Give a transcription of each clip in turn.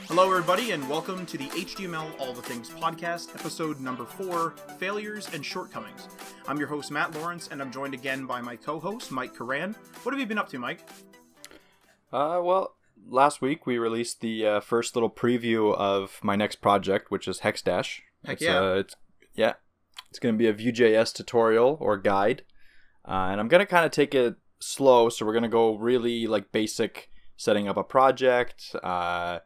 Hello everybody and welcome to the HTML All the Things podcast, episode number 4, Failures and Shortcomings. I'm your host Matt Lawrence and I'm joined again by my co-host Mike Karan. What have you been up to, Mike? Well, last week we released the first little preview of my next project, which is Hexdash. Heck it's going to be a Vue.js tutorial or guide, and I'm going to kind of take it slow, so we're going to go really like basic setting up a project, how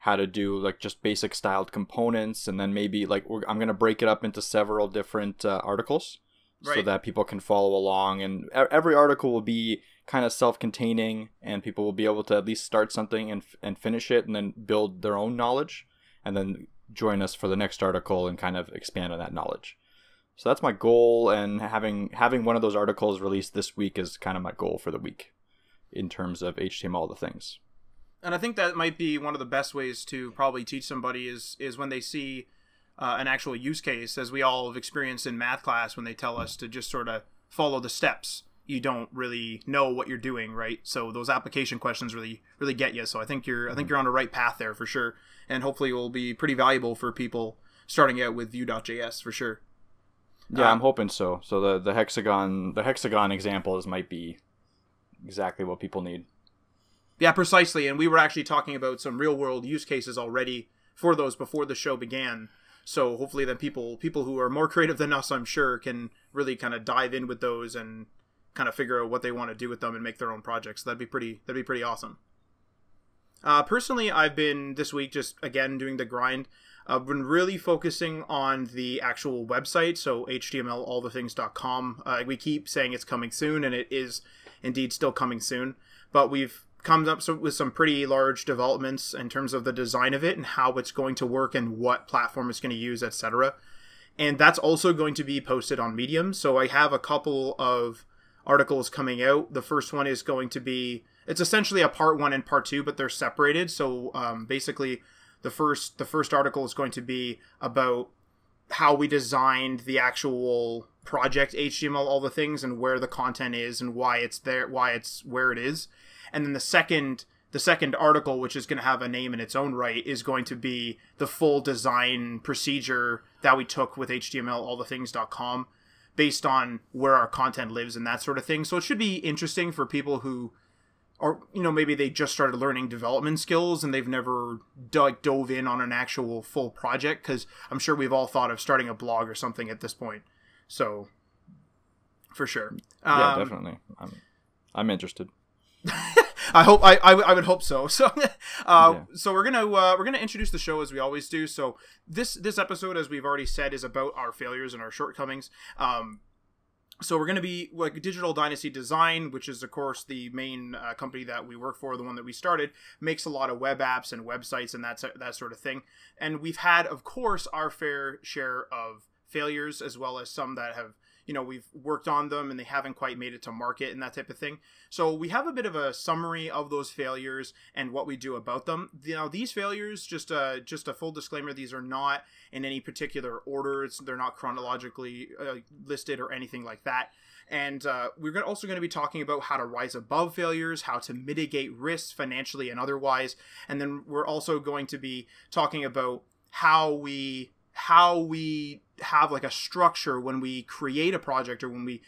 to do like just basic styled components, and then maybe like I'm going to break it up into several different articles, right, so that people can follow along, and every article will be kind of self-containing, and people will be able to at least start something and finish it and then build their own knowledge and then join us for the next article and kind of expand on that knowledge. So that's my goal, and having one of those articles released this week is kind of my goal for the week in terms of HTML All the Things. And I think that might be one of the best ways to probably teach somebody is when they see an actual use case, as we all have experienced in math class when they tell us to just sort of follow the steps. You don't really know what you're doing, right? So those application questions really get you. So I think you're on the right path there for sure, and hopefully it will be pretty valuable for people starting out with Vue.js for sure. Yeah, I'm hoping so. So the hexagon examples might be exactly what people need. Yeah, precisely. And we were actually talking about some real world use cases already for those before the show began. So hopefully then people who are more creative than us, I'm sure, can really kind of dive in with those and kind of figure out what they want to do with them and make their own projects. That'd be pretty awesome. Personally, I've been this week just again doing the grind. I've been really focusing on the actual website, so htmlallthethings.com. We keep saying it's coming soon, and it is indeed still coming soon. But we've come up with some pretty large developments in terms of the design of it and how it's going to work and what platform it's going to use, etc. And that's also going to be posted on Medium. So I have a couple of articles coming out. The first one is going to be, it's essentially a part 1 and part 2, but they're separated. So basically the first article is going to be about how we designed the actual project HTML All the Things and where the content is and why it's there, why it's where it is. And then the second article, which is going to have a name in its own right, is going to be the full design procedure that we took with htmlallthethings.com based on where our content lives and that sort of thing. So it should be interesting for people who are, maybe they just started learning development skills and they've never dove in on an actual full project, because I'm sure we've all thought of starting a blog or something at this point. So for sure. Yeah, definitely. I'm interested. I would hope so. So, So we're gonna introduce the show as we always do. So this episode, as we've already said, is about our failures and our shortcomings. So we're gonna be like Digital Dynasty Design, which is of course the main company that we work for, the one that we started, makes a lot of web apps and websites and that sort of thing. And we've had, of course, our fair share of failures, as well as some that have, we've worked on them and they haven't quite made it to market and that type of thing. So we have a bit of a summary of those failures and what we do about them. These failures, just a full disclaimer, these are not in any particular order. They're not chronologically listed or anything like that. And we're also going to be talking about how to rise above failures, how to mitigate risks financially and otherwise. And then we're also going to be talking about how we have like a structure when we create a project or when we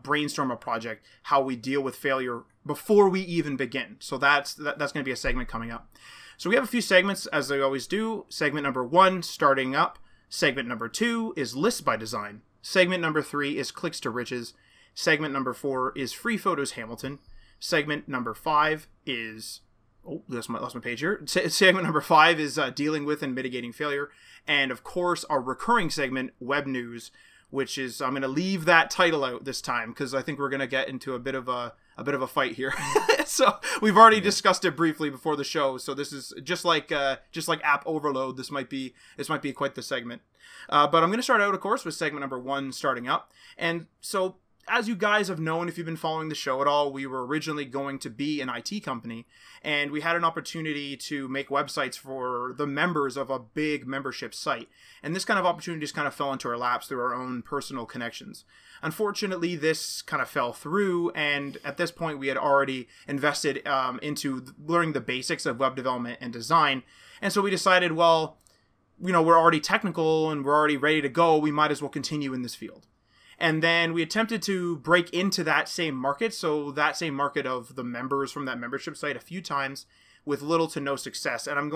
brainstorm a project, how we deal with failure before we even begin. So that's going to be a segment coming up. So we have a few segments, as I always do. Segment number 1, starting up. Segment number 2 is Lists by Design. Segment number 3 is Clicks to Riches. Segment number 4 is Free Photos Hamilton. Segment number 5 is... Oh, lost my page here. Segment number 5 is Dealing with and Mitigating Failure. And of course, our recurring segment, Web News, which is, I'm going to leave that title out this time because I think we're going to get into a bit of a fight here. So we've already discussed it briefly before the show. So this is just like app overload. This might be quite the segment. But I'm going to start out, of course, with segment number 1, starting up. And so as you guys have known, if you've been following the show at all, we were originally going to be an IT company, and we had an opportunity to make websites for the members of a big membership site. And this kind of opportunity just kind of fell into our laps through our own personal connections. Unfortunately, this kind of fell through, and at this point, we had already invested into learning the basics of web development and design. And so we decided, well, we're already technical and we're already ready to go. We might as well continue in this field. And then we attempted to break into that same market, so that same market of the members from that membership site a few times with little to no success. And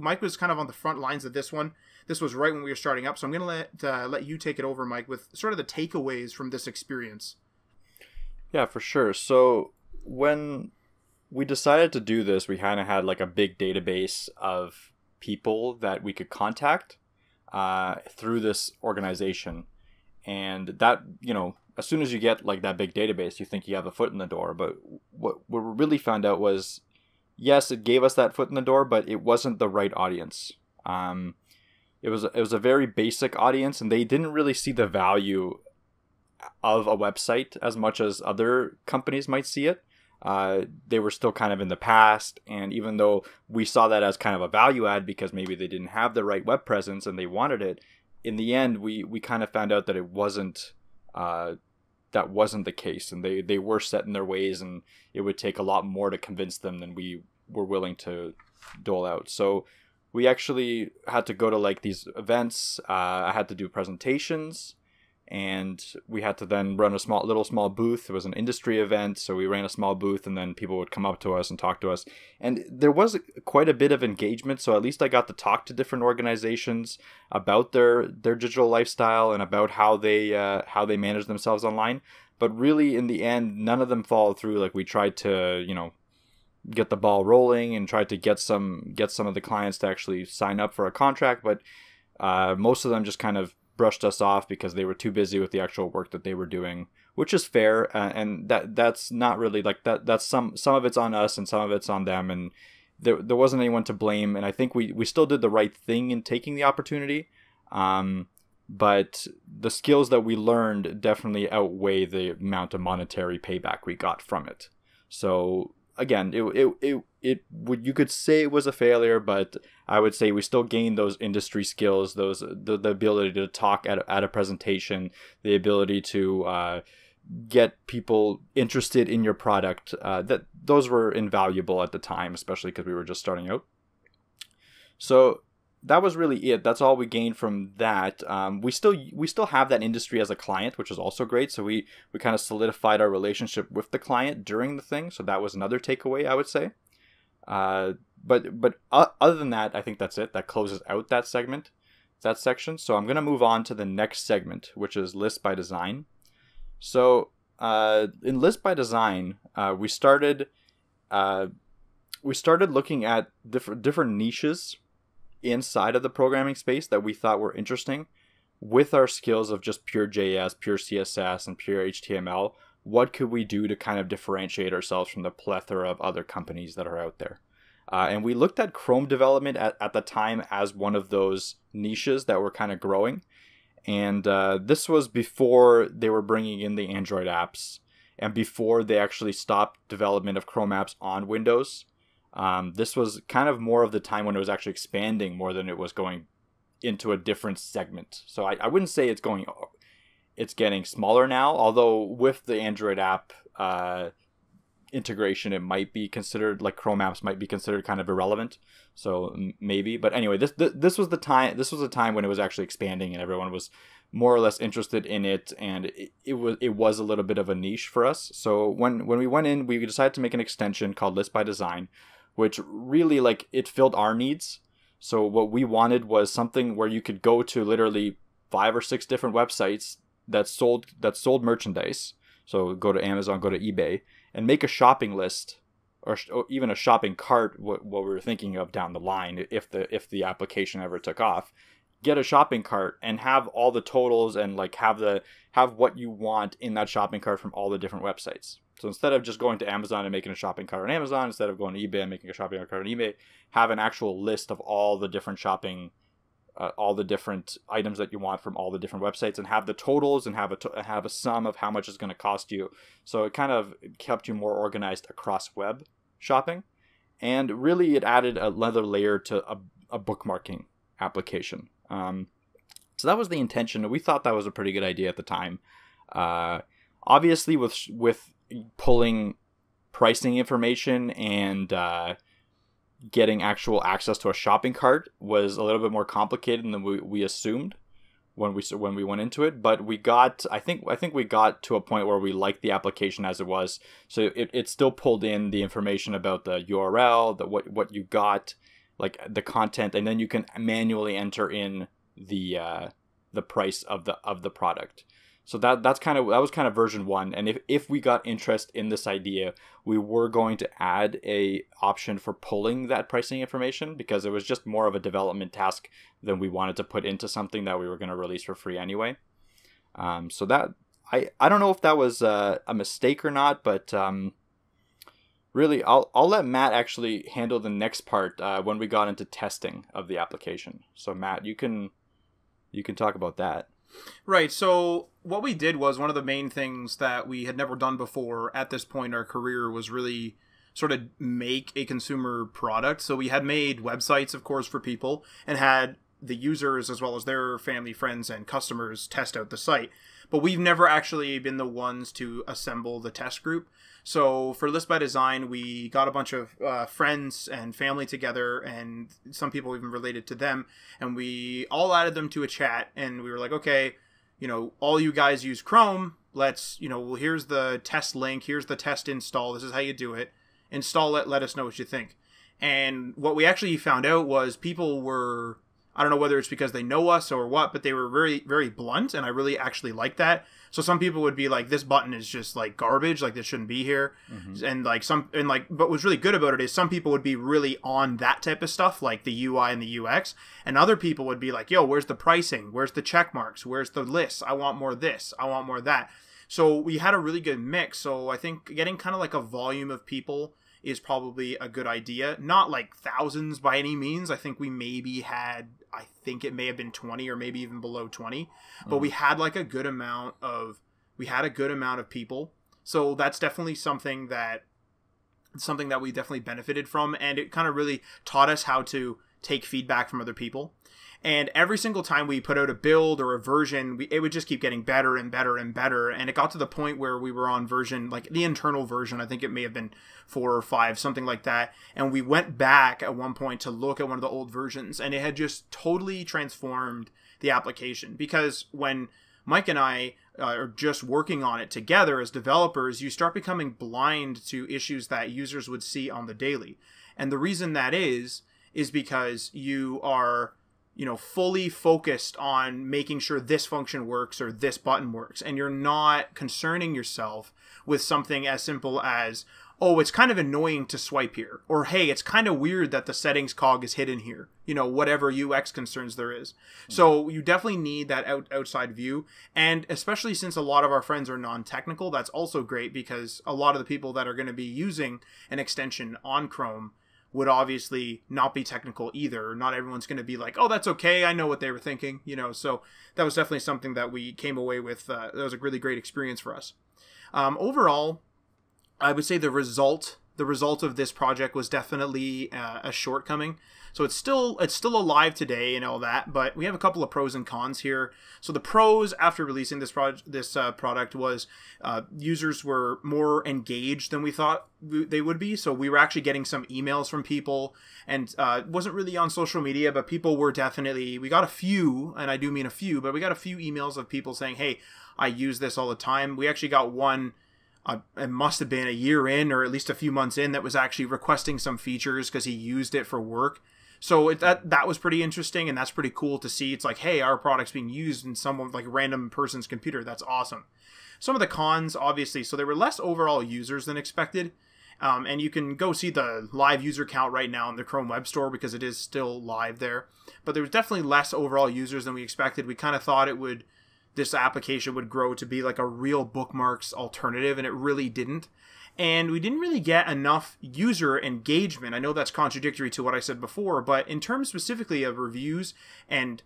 Mike was kind of on the front lines of this one. This was right when we were starting up, so I'm going to let you take it over, Mike, with sort of the takeaways from this experience. Yeah, for sure. So when we decided to do this, we kind of had like a big database of people that we could contact through this organization. And that, as soon as you get like that big database, you think you have a foot in the door. But what we really found out was, yes, it gave us that foot in the door, but it wasn't the right audience. It was a very basic audience, and they didn't really see the value of a website as much as other companies might see it. They were still kind of in the past, and even though we saw that as kind of a value add because maybe they didn't have the right web presence and they wanted it, in the end, we kind of found out that it wasn't that wasn't the case, and they were set in their ways, and it would take a lot more to convince them than we were willing to dole out. So we actually had to go to like these events. I had to do presentations, and we had to then run a small booth. It was an industry event, so we ran a small booth, and then people would come up to us and talk to us. And there was quite a bit of engagement, so at least I got to talk to different organizations about their digital lifestyle and about how they manage themselves online. But really, in the end, none of them followed through. Like, we tried to, get the ball rolling and tried to get some of the clients to actually sign up for a contract, but most of them just kind of brushed us off because they were too busy with the actual work that they were doing, which is fair, and that's not really like that. That's some of it's on us and some of it's on them, and there wasn't anyone to blame. And I think we still did the right thing in taking the opportunity, but the skills that we learned definitely outweigh the amount of monetary payback we got from it. So again, you could say it was a failure, but I would say we still gained those industry skills, the ability to talk at a presentation, the ability to get people interested in your product. That those were invaluable at the time, especially because we were just starting out. So that was really it. That's all we gained from that. We still have that industry as a client, which is also great. So we kind of solidified our relationship with the client during the thing. So that was another takeaway, I would say. But other than that, I think that's it. That closes out that section. So I'm going to move on to the next segment, which is List by Design. So in List by Design, we started looking at different niches inside of the programming space that we thought were interesting with our skills of just pure JS, pure CSS, and pure HTML. What could we do to kind of differentiate ourselves from the plethora of other companies that are out there? And we looked at Chrome development at the time as one of those niches that were kind of growing. And this was before they were bringing in the Android apps and before they actually stopped development of Chrome apps on Windows. This was kind of more of the time when it was actually expanding more than it was going into a different segment. So I wouldn't say it's getting smaller now, although with the Android app integration, it might be considered, like Chrome apps might be considered kind of irrelevant. So maybe, but anyway, this was the time. This was a time when it was actually expanding and everyone was more or less interested in it, and it was a little bit of a niche for us. So when we went in, we decided to make an extension called List by Design, which really, like, it filled our needs. So what we wanted was something where you could go to literally 5 or 6 different websites that sold merchandise. So go to Amazon, go to eBay, and make a shopping list or even a shopping cart. What we were thinking of down the line, if the application ever took off, get a shopping cart and have all the totals and like have what you want in that shopping cart from all the different websites. So instead of just going to Amazon and making a shopping cart on Amazon, instead of going to eBay and making a shopping cart on eBay, have an actual list of all the different shopping all the different items that you want from all the different websites, and have the totals and have a sum of how much it's going to cost you. So it kind of kept you more organized across web shopping, and really it added another layer to a bookmarking application. So that was the intention. We thought that was a pretty good idea at the time. Obviously, with pulling pricing information and getting actual access to a shopping cart was a little bit more complicated than we assumed when we went into it. But I think we got to a point where we liked the application as it was. So it still pulled in the information about the URL, what you got, like the content, and then you can manually enter in the price of the product. So that was kind of version 1. And if we got interest in this idea, we were going to add a option for pulling that pricing information, because it was just more of a development task than we wanted to put into something that we were going to release for free anyway. So that I don't know if that was a mistake or not, but really I'll let Matt actually handle the next part when we got into testing of the application. So Matt, you can talk about that. Right. So what we did was, one of the main things that we had never done before at this point in our career was really sort of make a consumer product. So we had made websites, of course, for people, and had the users as well as their family, friends, and customers test out the site. But we've never actually been the ones to assemble the test group. So for List by Design, we got a bunch of friends and family together, and some people even related to them, and we all added them to a chat, and we were like, okay, all you guys use Chrome. Let's, well, here's the test link. Here's the test install. This is how you do it. Install it. Let us know what you think. And what we actually found out was people were, I don't know whether it's because they know us or what, but they were very, very blunt, and I really actually like that. So some people would be like, this button is just like garbage, like this shouldn't be here. Mm-hmm. But what's really good about it is some people would be really on that type of stuff, like the UI and the UX, and other people would be like, yo, where's the pricing? Where's the check marks? Where's the list? I want more of this. I want more of that. So we had a really good mix. So I think getting kind of like a volume of people is probably a good idea. Not like thousands by any means. I think we maybe had, I think it may have been 20 or maybe even below 20, but we had like a good amount of people. So that's definitely something that we definitely benefited from. And it kind of really taught us how to take feedback from other people. And every single time we put out a build or a version, it would just keep getting better and better and better. And it got to the point where we were on version, like the internal version, I think it may have been 4 or 5, something like that. And we went back at one point to look at one of the old versions, and it had just totally transformed the application. Because when Mike and I are just working on it together as developers, you start becoming blind to issues that users would see on the daily. And the reason that is because you are fully focused on making sure this function works or this button works. And you're not concerning yourself with something as simple as, oh, it's kind of annoying to swipe here. Or, hey, it's kind of weird that the settings cog is hidden here. Whatever UX concerns there is. Mm-hmm. So you definitely need that outside view. And especially since a lot of our friends are non-technical, that's also great, because a lot of the people that are going to be using an extension on Chrome would obviously not be technical either. Not everyone's going to be like, oh, that's okay, I know what they were thinking, so that was definitely something that we came away with. That was a really great experience for us. Overall, I would say the result of this project was definitely a shortcoming. So it's still alive today and all that, but we have a couple of pros and cons here. So the pros after releasing this product was users were more engaged than we thought they would be. So we were actually getting some emails from people, and it wasn't really on social media, but people were definitely, we got a few, and I do mean a few, but we got a few emails of people saying, hey, I use this all the time. We actually got one, it must have been a year in, or at least a few months in, that was actually requesting some features because he used it for work. So that was pretty interesting, and that's pretty cool to see. It's like, hey, our product's being used in someone, like a random person's computer. That's awesome. Some of the cons, obviously, so there were less overall users than expected. And you can go see the live user count right now in the Chrome Web Store, because it is still live there. But there was definitely less overall users than we expected. We kind of thought this application would grow to be like a real bookmarks alternative, and it really didn't. And we didn't really get enough user engagement. I know that's contradictory to what I said before, but in terms specifically of reviews and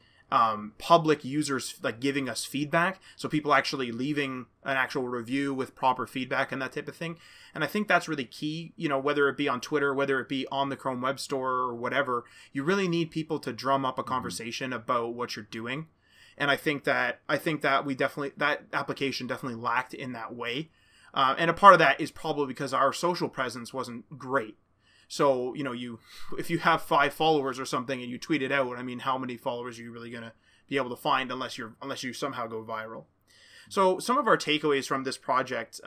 public users like giving us feedback, so people actually leaving an actual review with proper feedback and that type of thing. And I think that's really key, you know, whether it be on Twitter, whether it be on the Chrome Web Store or whatever, you really need people to drum up a conversation about what you're doing. And I think that that application definitely lacked in that way. And a part of that is probably because our social presence wasn't great. So, you know, if you have 5 followers or something and you tweet it out, I mean, how many followers are you really going to be able to find unless you somehow go viral? So some of our takeaways from this project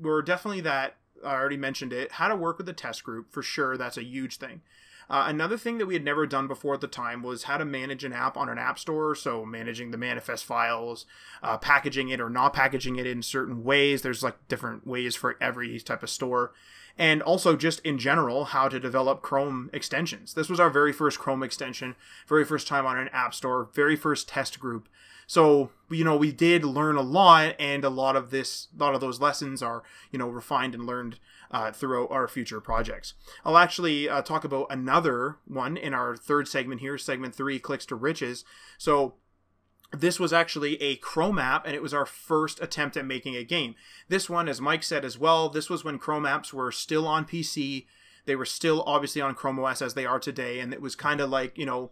were definitely that, I already mentioned it, how to work with a test group. For sure, that's a huge thing. Another thing that we had never done before at the time was how to manage an app on an app store. So managing the manifest files, packaging it or not packaging it in certain ways. There's like different ways for every type of store. And also just in general, how to develop Chrome extensions. This was our very first Chrome extension, very first time on an app store, very first test group. So, you know, we did learn a lot, and a lot of those lessons are, you know, refined and learned throughout our future projects. I'll actually talk about another one in our third segment here, segment 3, Clicks to Riches. So this was actually a Chrome app, and it was our first attempt at making a game. This one, as Mike said as well, this was when Chrome apps were still on PC. They were still obviously on Chrome OS as they are today, and it was kind of like, you know,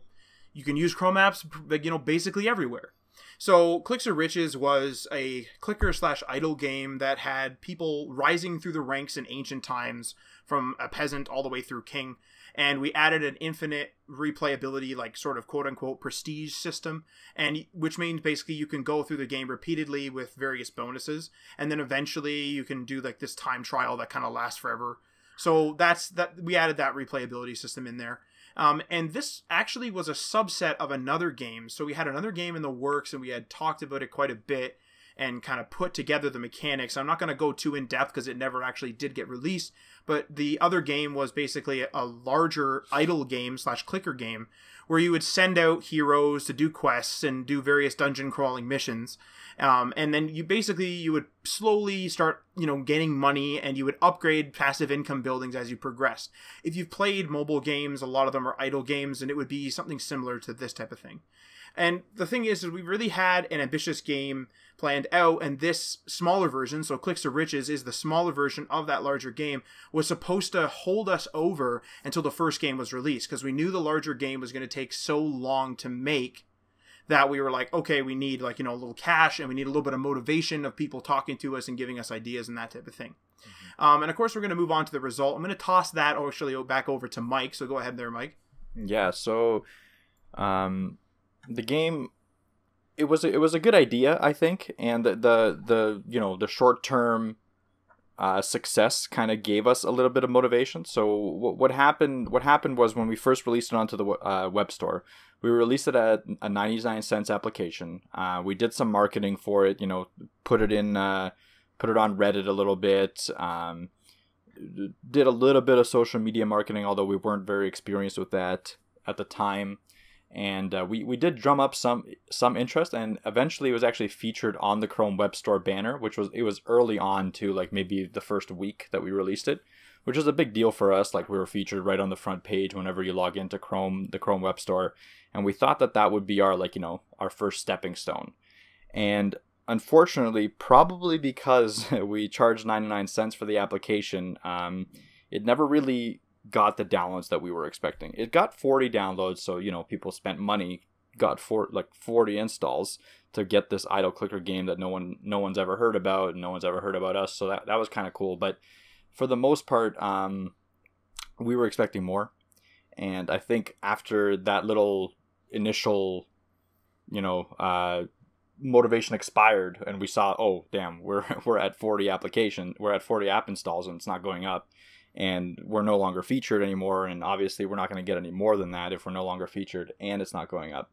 you can use Chrome apps, you know, basically everywhere. So Clicks to Riches was a clicker/idle game that had people rising through the ranks in ancient times, from a peasant all the way through king. And we added an infinite replayability, like sort of quote unquote prestige system, and which means basically you can go through the game repeatedly with various bonuses, and then eventually you can do like this time trial that kind of lasts forever. So we added that replayability system in there. And this actually was a subset of another game. So we had another game in the works, and we had talked about it quite a bit and kind of put together the mechanics. I'm not going to go too in depth because it never actually did get released. But the other game was basically a larger idle game / clicker game where you would send out heroes to do quests and do various dungeon crawling missions. And then you would slowly start, you know, gaining money, and you would upgrade passive income buildings as you progress. If you've played mobile games, a lot of them are idle games, and it would be something similar to this type of thing. And the thing is we really had an ambitious game planned out, and this smaller version, so Clicks to Riches is the smaller version of that larger game, was supposed to hold us over until the first game was released, because we knew the larger game was going to take so long to make that we were like, okay, we need, like, you know, a little cash, and we need a little bit of motivation of people talking to us and giving us ideas and that type of thing. Mm-hmm. And of course, we're going to move on to the result. I'm going to toss that actually back over to Mike. So go ahead there, Mike. Yeah. So, the game, it was a good idea, I think, and the you know, the short term success kind of gave us a little bit of motivation. So what happened was when we first released it onto the web store, we released it at a 99-cent application. We did some marketing for it, you know, put it on Reddit a little bit, did a little bit of social media marketing, although we weren't very experienced with that at the time. And we did drum up some interest, and eventually it was actually featured on the Chrome Web Store banner, which was early on to, like, maybe the first week that we released it, which was a big deal for us. Like, we were featured right on the front page whenever you log into the Chrome Web Store, and we thought that would be our, like, you know, our first stepping stone. And unfortunately, probably because we charged 99 cents for the application, it never really got the downloads that we were expecting. It got 40 downloads, so, you know, people spent money, got 40 installs to get this idle clicker game that no one's ever heard about, and no one's ever heard about us. So that was kind of cool. But for the most part, we were expecting more. And I think after that little initial, you know, motivation expired, and we saw, oh damn, we're at 40 app installs, and it's not going up. And we're no longer featured anymore, and obviously we're not going to get any more than that if we're no longer featured and it's not going up.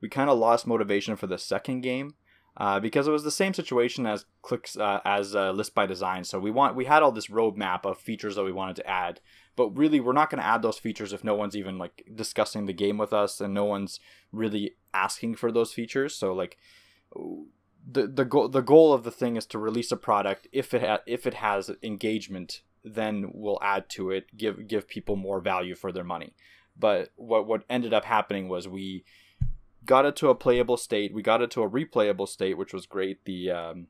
We kind of lost motivation for the second game because it was the same situation as List by Design. So we had all this roadmap of features that we wanted to add, but really we're not going to add those features if no one's even, like, discussing the game with us, and no one's really asking for those features. So, like, the goal of the thing is to release a product. If it has engagement, then we'll add to it, give people more value for their money. But what ended up happening was we got it to a playable state, we got it to a replayable state, which was great. The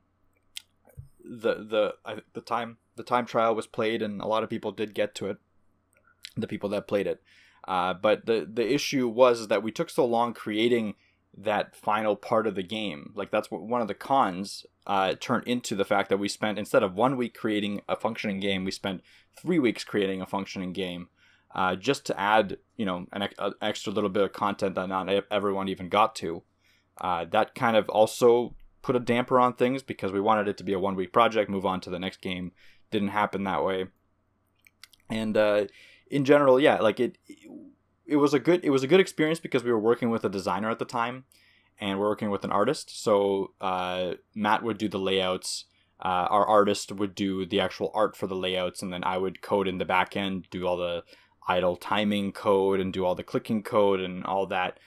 time trial was played, and a lot of people did get to it, the people that played it. But the issue was that we took so long creating that final part of the game. Like, that's what one of the cons turned into the fact that we spent, instead of 1 week creating a functioning game, we spent 3 weeks creating a functioning game, just to add, an extra little bit of content that not everyone even got to. That kind of also put a damper on things, because we wanted it to be a 1 week project, move on to the next game. Didn't happen that way. And in general, yeah, like it was a good experience, because we were working with a designer at the time, and we're working with an artist. So Matt would do the layouts, our artist would do the actual art for the layouts, and then I would code in the back end, do all the idle timing code and do all the clicking code and all that,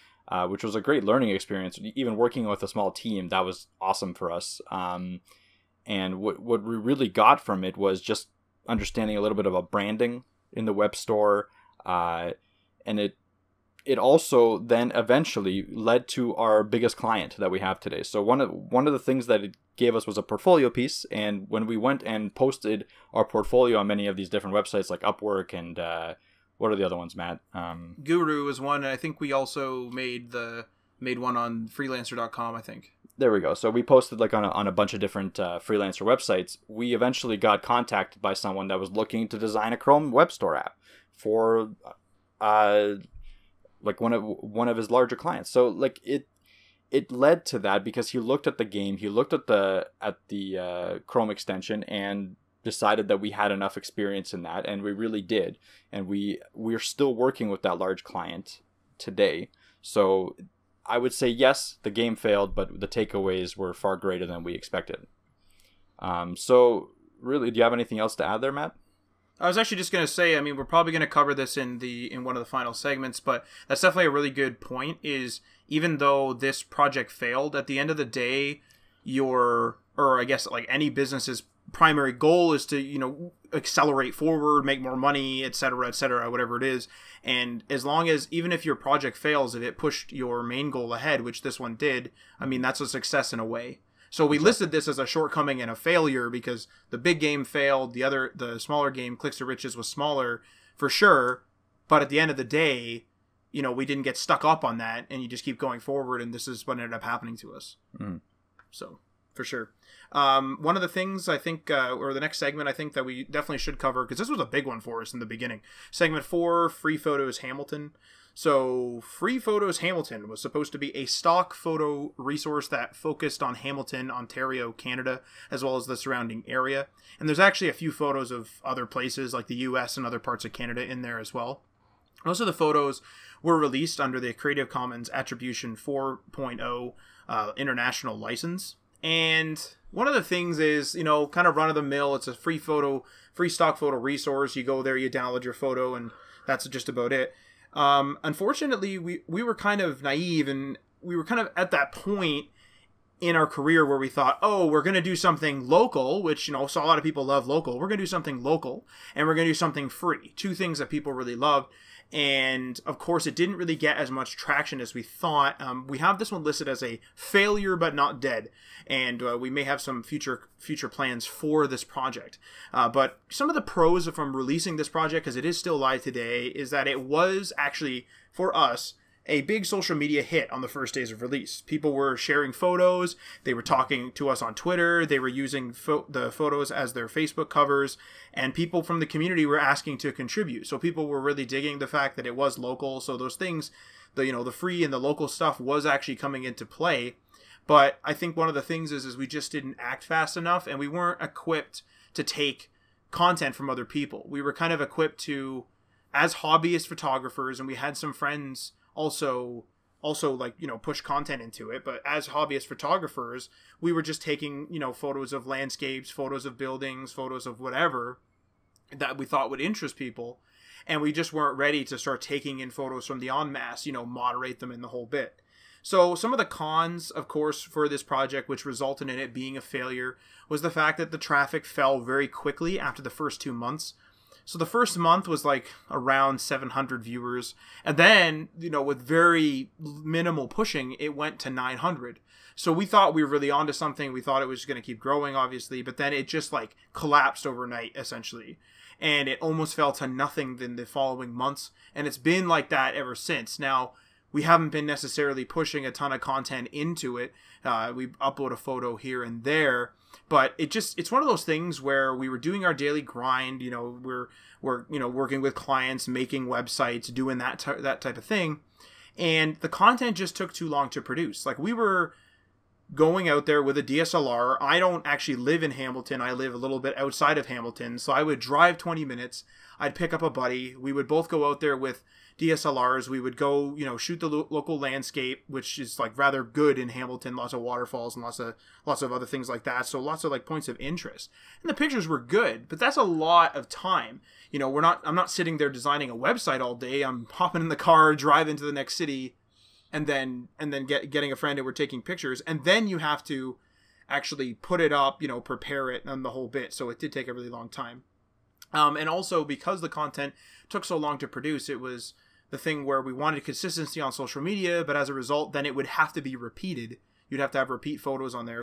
which was a great learning experience. Even working with a small team, that was awesome for us. And what we really got from it was just understanding a little bit about branding in the web store, and it also then eventually led to our biggest client that we have today. So one of the things that it gave us was a portfolio piece, and when we went and posted our portfolio on many of these different websites like Upwork and what are the other ones, Matt? Guru is one. I think we also made one on freelancer.com, I think. There we go. So we posted like on a bunch of different freelancer websites. We eventually got contacted by someone that was looking to design a Chrome web store app for like one of his larger clients. So like it led to that, because he looked at the game, he looked at the Chrome extension, and decided that we had enough experience in that, and we really did. And we're still working with that large client today. So I would say, yes, the game failed, but the takeaways were far greater than we expected. So really, do you have anything else to add there, Matt? I was actually just going to say, I mean, we're probably going to cover this in one of the final segments, but that's definitely a really good point, is even though this project failed, at the end of the day, or I guess like any business's primary goal is to, accelerate forward, make more money, et cetera, whatever it is. And as long as, even if your project fails, if it pushed your main goal ahead, which this one did, I mean, that's a success in a way. So we listed this as a shortcoming and a failure, because the big game failed, the smaller game, Clicks to Riches, was smaller for sure, but at the end of the day, we didn't get stuck up on that, and you just keep going forward, and this is what ended up happening to us. So for sure. One of the things I think, or the next segment I think that we definitely should cover, because this was a big one for us in the beginning. Segment 4, Free Photos Hamilton. So Free Photos Hamilton was supposed to be a stock photo resource that focused on Hamilton, Ontario, Canada, as well as the surrounding area. And there's actually a few photos of other places like the US and other parts of Canada in there as well. Most of the photos were released under the Creative Commons Attribution 4.0 international license. And one of the things is, kind of run-of-the-mill, it's a free stock photo resource. You go there, you download your photo, and that's just about it. Unfortunately, we were kind of naive, and we were kind of at that point in our career where we thought, oh, we're going to do something local, which, so a lot of people love local. We're going to do something local, and we're going to do something free. Two things that people really love. And of course, it didn't really get as much traction as we thought. We have this one listed as a failure, but not dead. And we may have some future plans for this project. But some of the pros from releasing this project, because it is still live today, is that it was actually, for us, a big social media hit on the first days of release. People were sharing photos. They were talking to us on Twitter. They were using the photos as their Facebook covers. And people from the community were asking to contribute. So people were really digging the fact that it was local. So those things, the free and the local stuff was actually coming into play. But I think one of the things is we just didn't act fast enough, and we weren't equipped to take content from other people. We were kind of equipped to, as hobbyist photographers, and we had some friends also like, push content into it, but as hobbyist photographers, we were just taking, photos of landscapes, photos of buildings, photos of whatever that we thought would interest people, and we just weren't ready to start taking in photos from the en masse, moderate them in the whole bit. So some of the cons, of course, for this project, which resulted in it being a failure, was the fact that the traffic fell very quickly after the first 2 months. So the first month was like around 700 viewers. And then, with very minimal pushing, it went to 900. So we thought we were really onto something. We thought it was going to keep growing, obviously. But then it just like collapsed overnight, essentially. And it almost fell to nothing in the following months. And it's been like that ever since. Now, we haven't been necessarily pushing a ton of content into it. We upload a photo here and there. But it's one of those things where we were doing our daily grind. We're working with clients, making websites, doing that type of thing, and the content just took too long to produce. Like, we were going out there with a DSLR. I don't actually live in Hamilton. I live a little bit outside of Hamilton, so I would drive 20 minutes. I'd pick up a buddy. We would both go out there with DSLRs. We would go, shoot the local landscape, which is like rather good in Hamilton. Lots of waterfalls and lots of other things like that. So lots of like points of interest. And the pictures were good, but that's a lot of time. I'm not sitting there designing a website all day. I'm hopping in the car, driving to the next city, and then getting a friend and we're taking pictures. And then you have to actually put it up, prepare it and the whole bit. So it did take a really long time. And also, because the content took so long to produce, it was the thing where we wanted consistency on social media, but as a result, then it would have to be repeated. You'd have to have repeat photos on there.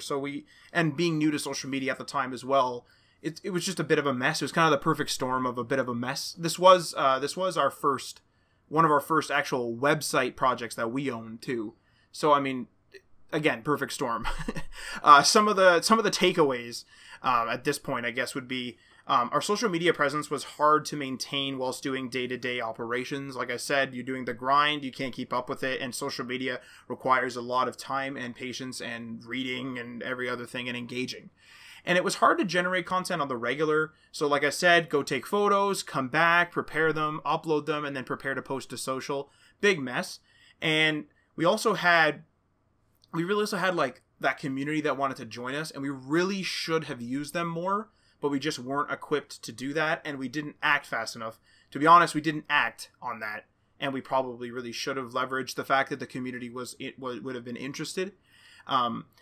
And being new to social media at the time as well, it was just a bit of a mess. It was kind of the perfect storm of a bit of a mess. This was one of our first actual website projects that we owned too. So, I mean, again, perfect storm. Some of the takeaways at this point, I guess, would be our social media presence was hard to maintain whilst doing day-to-day operations. Like I said, you're doing the grind, you can't keep up with it, and social media requires a lot of time and patience and reading and every other thing and engaging. And it was hard to generate content on the regular. So like I said, go take photos, come back, prepare them, upload them, and then prepare to post to social. Big mess. And we really also had like that community that wanted to join us, and we really should have used them more, but we just weren't equipped to do that, and we didn't act fast enough. To be honest, we didn't act on that, and we probably really should have leveraged the fact that the community would have been interested.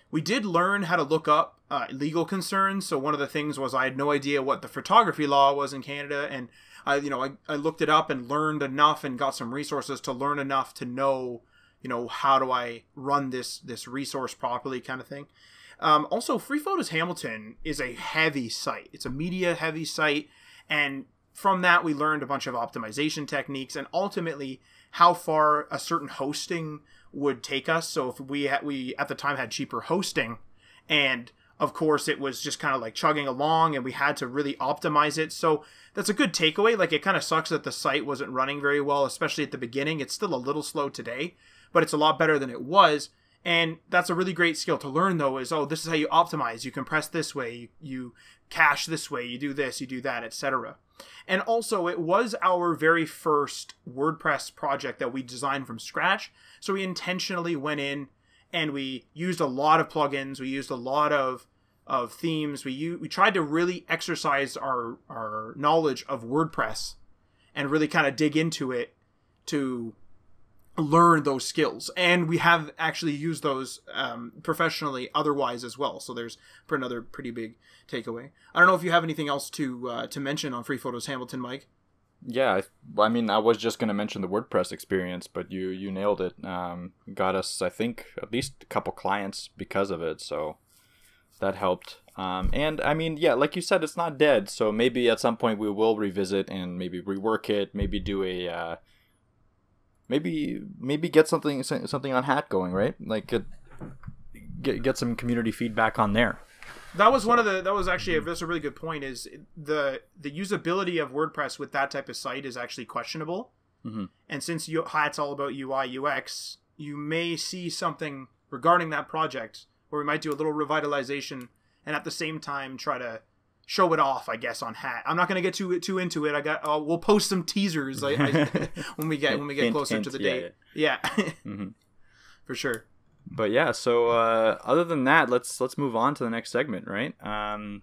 We did learn how to look up legal concerns. So one of the things was I had no idea what the photography law was in Canada, and I looked it up and learned enough and got some resources to learn enough to know, how do I run this resource properly, kind of thing. Also, Free Photos Hamilton is a heavy site. It's a media heavy site, and from that we learned a bunch of optimization techniques and ultimately how far a certain hosting would take us. So if we at the time had cheaper hosting, and of course it was just kind of like chugging along, and we had to really optimize it. So that's a good takeaway. Like, it kind of sucks that the site wasn't running very well, especially at the beginning. It's still a little slow today, but it's a lot better than it was. And that's a really great skill to learn, though, is, this is how you optimize. You compress this way, you cache this way, you do this, you do that, etc. And also, it was our very first WordPress project that we designed from scratch. So we intentionally went in and we used a lot of plugins. We used a lot of themes. We tried to really exercise our knowledge of WordPress and really kind of dig into it to learn those skills, and we have actually used those professionally otherwise as well. So there's another pretty big takeaway. I don't know if you have anything else to mention on Free Photos Hamilton, Mike. Yeah, I mean, I was just going to mention the WordPress experience, but you nailed it. Got us, I think, at least a couple clients because of it, so that helped. And I mean, yeah, like you said, it's not dead, so maybe at some point we will revisit and maybe rework it, maybe do a maybe get something on Hat going, right? Like get some community feedback on there. That's a really good point. Is the usability of WordPress with that type of site is actually questionable. Mm-hmm. And since Hat's all about UI UX, you may see something regarding that project where we might do a little revitalization and at the same time try to show it off, I guess, on Hat. I'm not going to get too into it. We'll post some teasers when we get closer to the date. Yeah. Mm-hmm. For sure. But yeah, so other than that, let's move on to the next segment, right?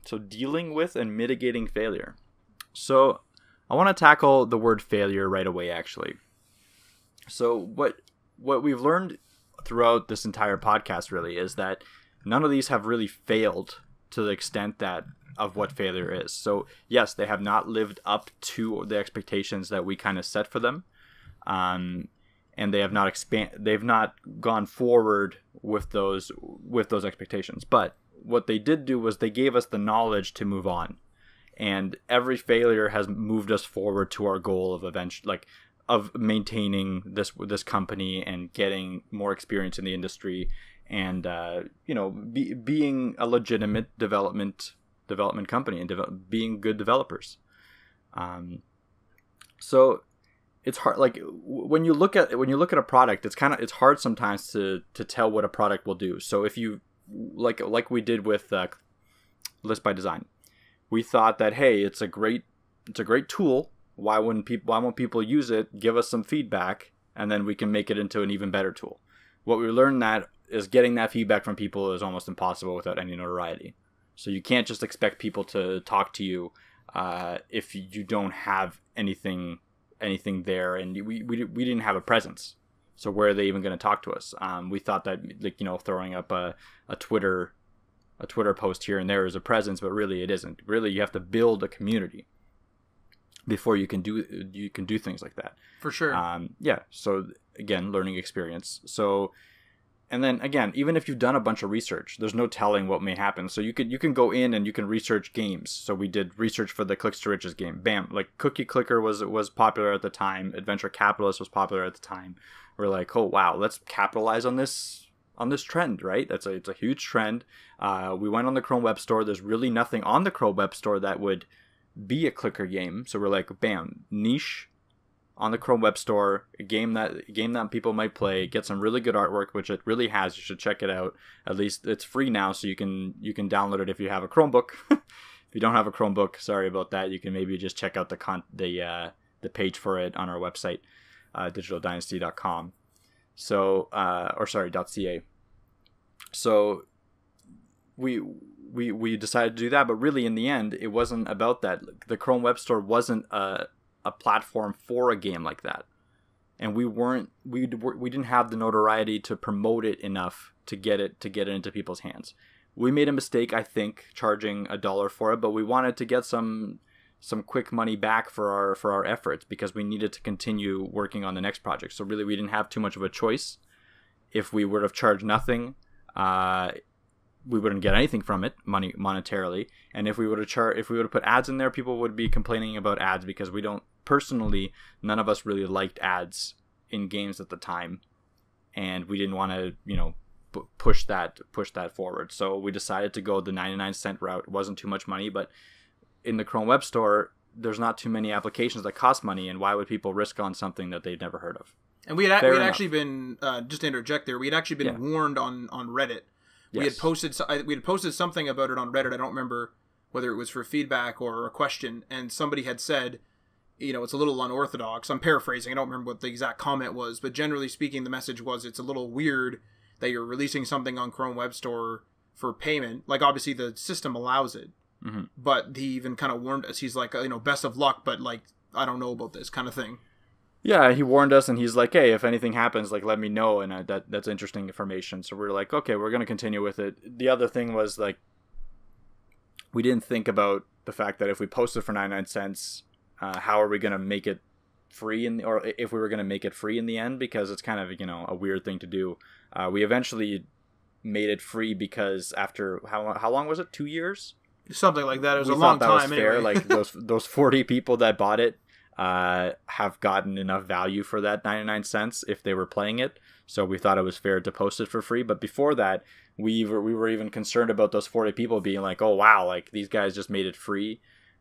So dealing with and mitigating failure. So I want to tackle the word failure right away, actually. So what we've learned throughout this entire podcast really is that none of these have really failed to the extent that of what failure is. So yes, they have not lived up to the expectations that we kind of set for them, and they have not they've not gone forward with those expectations. But what they did do was they gave us the knowledge to move on, and every failure has moved us forward to our goal of maintaining this company and getting more experience in the industry, and being a legitimate development company and being good developers. So it's hard, like when you look at a product, it's hard sometimes to tell what a product will do. So if you like we did with List by Design, we thought that, hey, it's a great tool. Why won't people use it? Give us some feedback, and then we can make it into an even better tool. What we learned that is getting that feedback from people is almost impossible without any notoriety. So you can't just expect people to talk to you if you don't have anything there, and we didn't have a presence. So where are they even going to talk to us? We thought that throwing up a Twitter post here and there is a presence, but really it isn't. Really, you have to build a community before you can do things like that. For sure. So again, learning experience. So, and then again, even if you've done a bunch of research, there's no telling what may happen. So you can go in and you can research games. So we did research for the Clicks to Riches game. Bam, like Cookie Clicker was popular at the time. Adventure Capitalist was popular at the time. We're like, oh wow, let's capitalize on this trend, right? It's a huge trend. We went on the Chrome Web Store. There's really nothing on the Chrome Web Store that would be a clicker game. So we're like, bam, niche on the Chrome Web Store, a game that people might play, get some really good artwork, which it really has. You should check it out. At least it's free now, so you can download it if you have a Chromebook. If you don't have a Chromebook, sorry about that. You can maybe just check out the page for it on our website, digitaldynasty.com. So .ca. So we decided to do that, but really in the end, it wasn't about that. The Chrome Web Store wasn't a platform for a game like that, and we didn't have the notoriety to promote it enough to get it into people's hands. We made a mistake, I think, charging $1 for it, but we wanted to get some quick money back for our efforts, because we needed to continue working on the next project. So really, we didn't have too much of a choice. If we would have charged nothing, we wouldn't get anything from it monetarily. And if we would have put ads in there, people would be complaining about ads, because none of us really liked ads in games at the time, and we didn't want to push that forward. So we decided to go the 99-cent route. It wasn't too much money, but in the Chrome Web Store, there's not too many applications that cost money, and why would people risk on something that they'd never heard of? And we had actually been just to interject there, we had actually been warned on Reddit. Yes. We had posted something about it on Reddit. I don't remember whether it was for feedback or a question, and somebody had said, it's a little unorthodox. I'm paraphrasing. I don't remember what the exact comment was, but generally speaking, the message was it's a little weird that you're releasing something on Chrome Web Store for payment. Like, obviously the system allows it, but he even kind of warned us. He's like, best of luck, but like, I don't know about this kind of thing. Yeah, he warned us, and he's like, hey, if anything happens, like, let me know, and that's interesting information. So we're like, okay, we're going to continue with it. The other thing was, like, we didn't think about the fact that if we posted for 99 cents, how are we going to make it free, or if we were going to make it free in the end, because it's kind of, a weird thing to do. We eventually mate it free because after, how long was it? 2 years? Something like that. It was a long time. Fair. Anyway. Like, those 40 people that bought it have gotten enough value for that 99 cents if they were playing it. So we thought it was fair to post it for free. But before that, we were even concerned about those 40 people being like, oh wow, like these guys just made it free,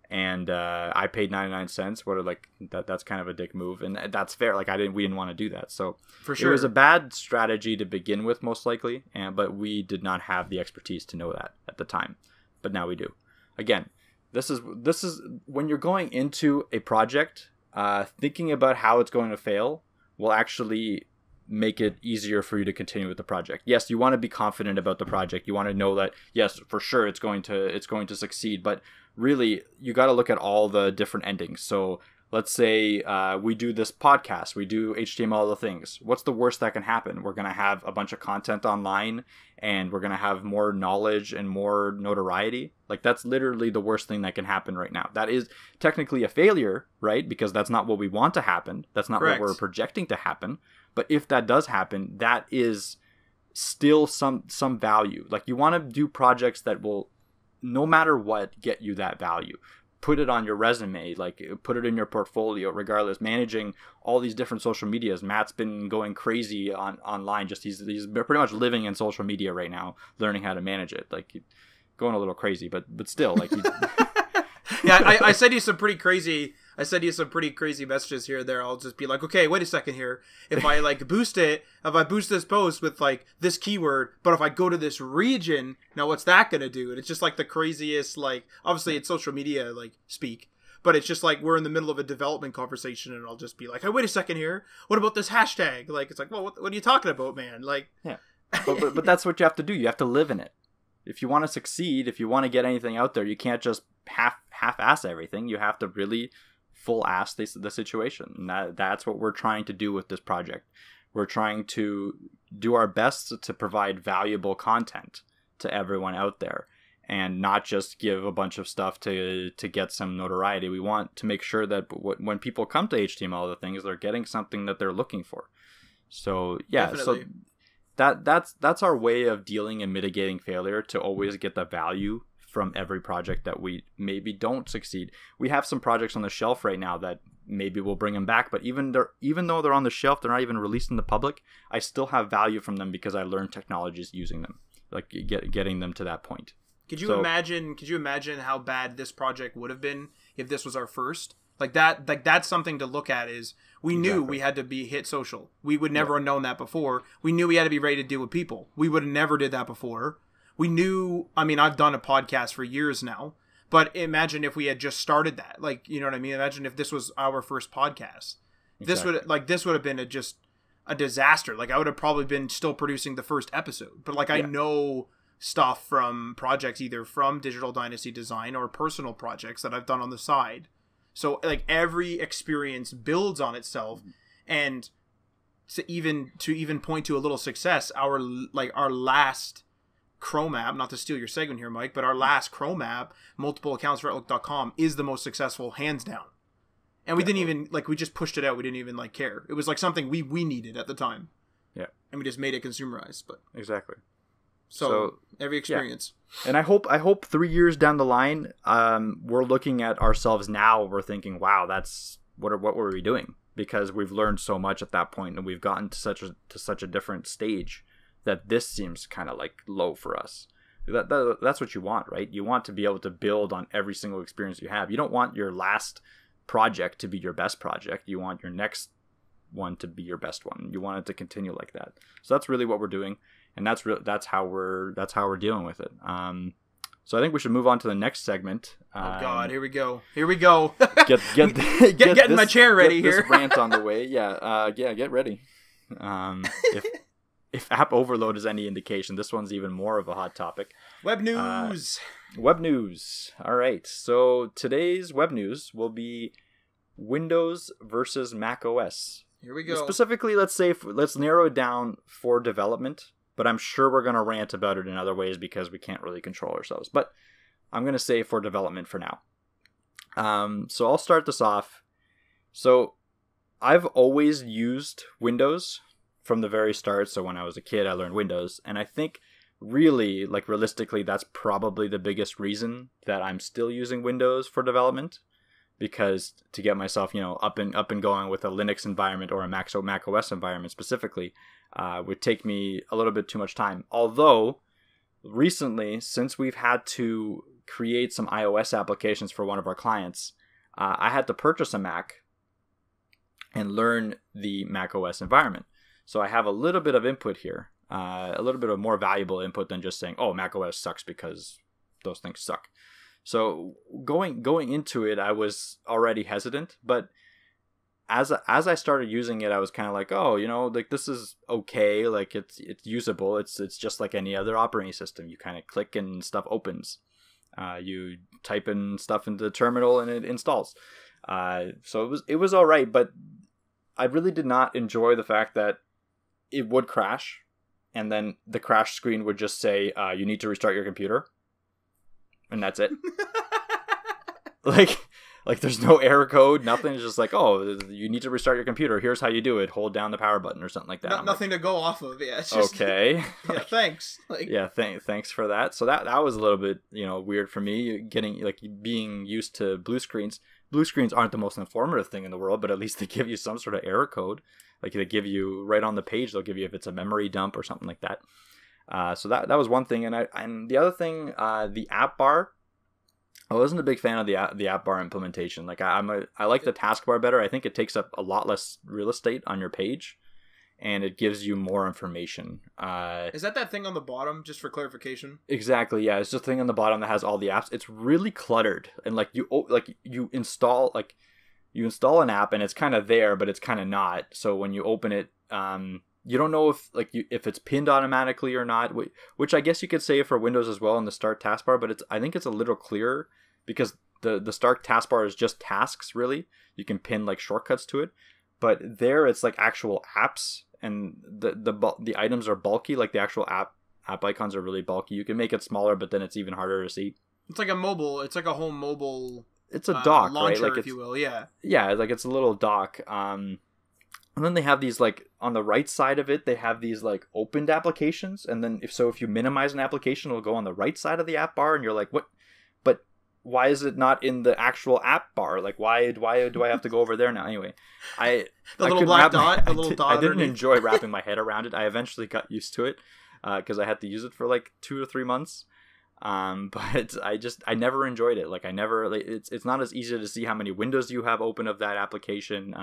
and I paid 99 cents. What are like that's kind of a dick move, and that's fair. Like we didn't want to do that. So for sure, it was a bad strategy to begin with, most likely, but we did not have the expertise to know that at the time. But now we do. Again, this is when you're going into a project, thinking about how it's going to fail will actually make it easier for you to continue with the project. Yes, you want to be confident about the project. You want to know that yes, for sure it's going to succeed, but really you got to look at all the different endings. So let's say we do this podcast, we do HTML, all the things. What's the worst that can happen? We're going to have a bunch of content online, and we're going to have more knowledge and more notoriety. Like, that's literally the worst thing that can happen right now. That is technically a failure, right? Because that's not what we want to happen. That's not Correct. what we're projecting to happen. But if that does happen, that is still some value. Like, you want to do projects that will, no matter what, get you that value. Put it on your resume, like put it in your portfolio, regardless. Managing all these different social medias. Matt's been going crazy online. Just he's pretty much living in social media right now, learning how to manage it. Like, going a little crazy, but still, like. Yeah, I said you some pretty crazy. I said you some pretty crazy messages here and there. I'll just be like, okay, wait a second here. If I like boost this post with like this keyword, but if I go to this region, now what's that gonna do? And it's just like the craziest, like, obviously it's social media like speak, but it's just like we're in the middle of a development conversation, and I'll just be like, hey, wait a second here. What about this hashtag? Like, it's like, well, what are you talking about, man? Like, yeah, but that's what you have to do. You have to live in it. If you want to succeed, if you want to get anything out there, you can't just half-ass everything. You have to really full-ass the situation. And that's what we're trying to do with this project. We're trying to do our best to provide valuable content to everyone out there, and not just give a bunch of stuff to get some notoriety. We want to make sure that when people come to HTML, the things, they're getting something that they're looking for. So yeah, definitely. So that's our way of dealing and mitigating failure, to always get the value from every project that we maybe don't succeed. We have some projects on the shelf right now that maybe we'll bring them back, but even though they're on the shelf, they're not even released in the public, I still have value from them because I learned technologies using them, like getting them to that point. Could you imagine how bad this project would have been if this was our first? Like that's something to look at. Is we knew we had to be hit social. We would never have known that before. We knew we had to be ready to deal with people. We would have never did that before. We knew, I mean, I've done a podcast for years now, but imagine if we had just started that. Like, you know what I mean? Imagine if this was our first podcast. Exactly. This would have been just a disaster. Like, I would have probably been still producing the first episode. But like, I know stuff from projects, either from Digital Dynasty Design or personal projects that I've done on the side. So like, every experience builds on itself, and to even point to a little success, our last Chrome app, not to steal your segment here, Mike, but our last Chrome app, multiple accounts for Outlook.com, is the most successful, hands down. And we didn't even, like, we just pushed it out. We didn't even, like, care. It was, like, something we needed at the time. Yeah. And we just made it consumerized, but. Exactly. So every experience. Yeah. And I hope 3 years down the line, we're looking at ourselves now, we're thinking, wow, what were we doing? Because we've learned so much at that point, and we've gotten to such a different stage, that this seems kind of like low for us. That's what you want, right? You want to be able to build on every single experience you have. You don't want your last project to be your best project. You want your next one to be your best one. You want it to continue like that. So that's really what we're doing, and that's how we're dealing with it. So I think we should move on to the next segment. Oh God, here we go. Get in my chair ready here. This rant on the way. Get ready. If app overload is any indication, this one's even more of a hot topic. Web news. Web news. All right. So today's web news will be Windows versus Mac OS. Here we go. Specifically, let's narrow it down for development, but I'm sure we're going to rant about it in other ways because we can't really control ourselves. But I'm going to say for development for now. So I'll start this off. So I've always used Windows from the very start. So when I was a kid, I learned Windows, and I think really, like, realistically, that's probably the biggest reason that I'm still using Windows for development, because to get myself, up and going with a Linux environment or a Mac OS environment specifically, would take me a little bit too much time. Although recently, since we've had to create some iOS applications for one of our clients, I had to purchase a Mac and learn the Mac OS environment. So I have a little bit of input here, a little bit of more valuable input than just saying, oh, Mac OS sucks because those things suck. So going into it, I was already hesitant, but as I started using it, I was kind of like, oh, like, this is okay, like, it's usable. It's just like any other operating system. You kind of click and stuff opens. You type in stuff into the terminal and it installs. So it was all right, but I really did not enjoy the fact that it would crash, and then the crash screen would just say, "You need to restart your computer," and that's it. Like there's no error code, nothing. It's just like, oh, you need to restart your computer. Here's how you do it. Hold down the power button or something like that. Nothing to go off of. Yeah. It's just, okay. Yeah. Thanks. Like, yeah. Thanks for that. So that was a little bit, weird for me, being used to blue screens. Blue screens aren't the most informative thing in the world, but at least they give you some sort of error code. Like they give you right on the page. They'll give you if it's a memory dump or something like that. So that was one thing, and the other thing, the app bar. I wasn't a big fan of the app bar implementation. Like I like the taskbar better. I think it takes up a lot less real estate on your page, and it gives you more information. Is that thing on the bottom? Just for clarification. Exactly. Yeah, it's just a thing on the bottom that has all the apps. It's really cluttered, and you install an app and it's kind of there, but it's kind of not. So when you open it, you don't know if it's pinned automatically or not, which I guess you could say for Windows as well in the Start taskbar, but I think it's a little clearer because the Start taskbar is just tasks, really. You can pin like shortcuts to it, but there it's like actual apps, and the items are bulky. Like the actual app icons are really bulky. You can make it smaller, but then it's even harder to see. It's like a home mobile. It's a dock, launcher, right? Like if you will. Yeah. Yeah, like it's a little dock. And then they have these, like, on the right side of it, they have these, like, opened applications. And then if you minimize an application, it'll go on the right side of the app bar. And you're like, what? But why is it not in the actual app bar? Like, why do I have to go over there now? Anyway, the little black dot, the little dot. I didn't enjoy wrapping my head around it. I eventually got used to it because I had to use it for, like, 2 or 3 months. But I never enjoyed it. Like, it's not as easy to see how many windows you have open of that application.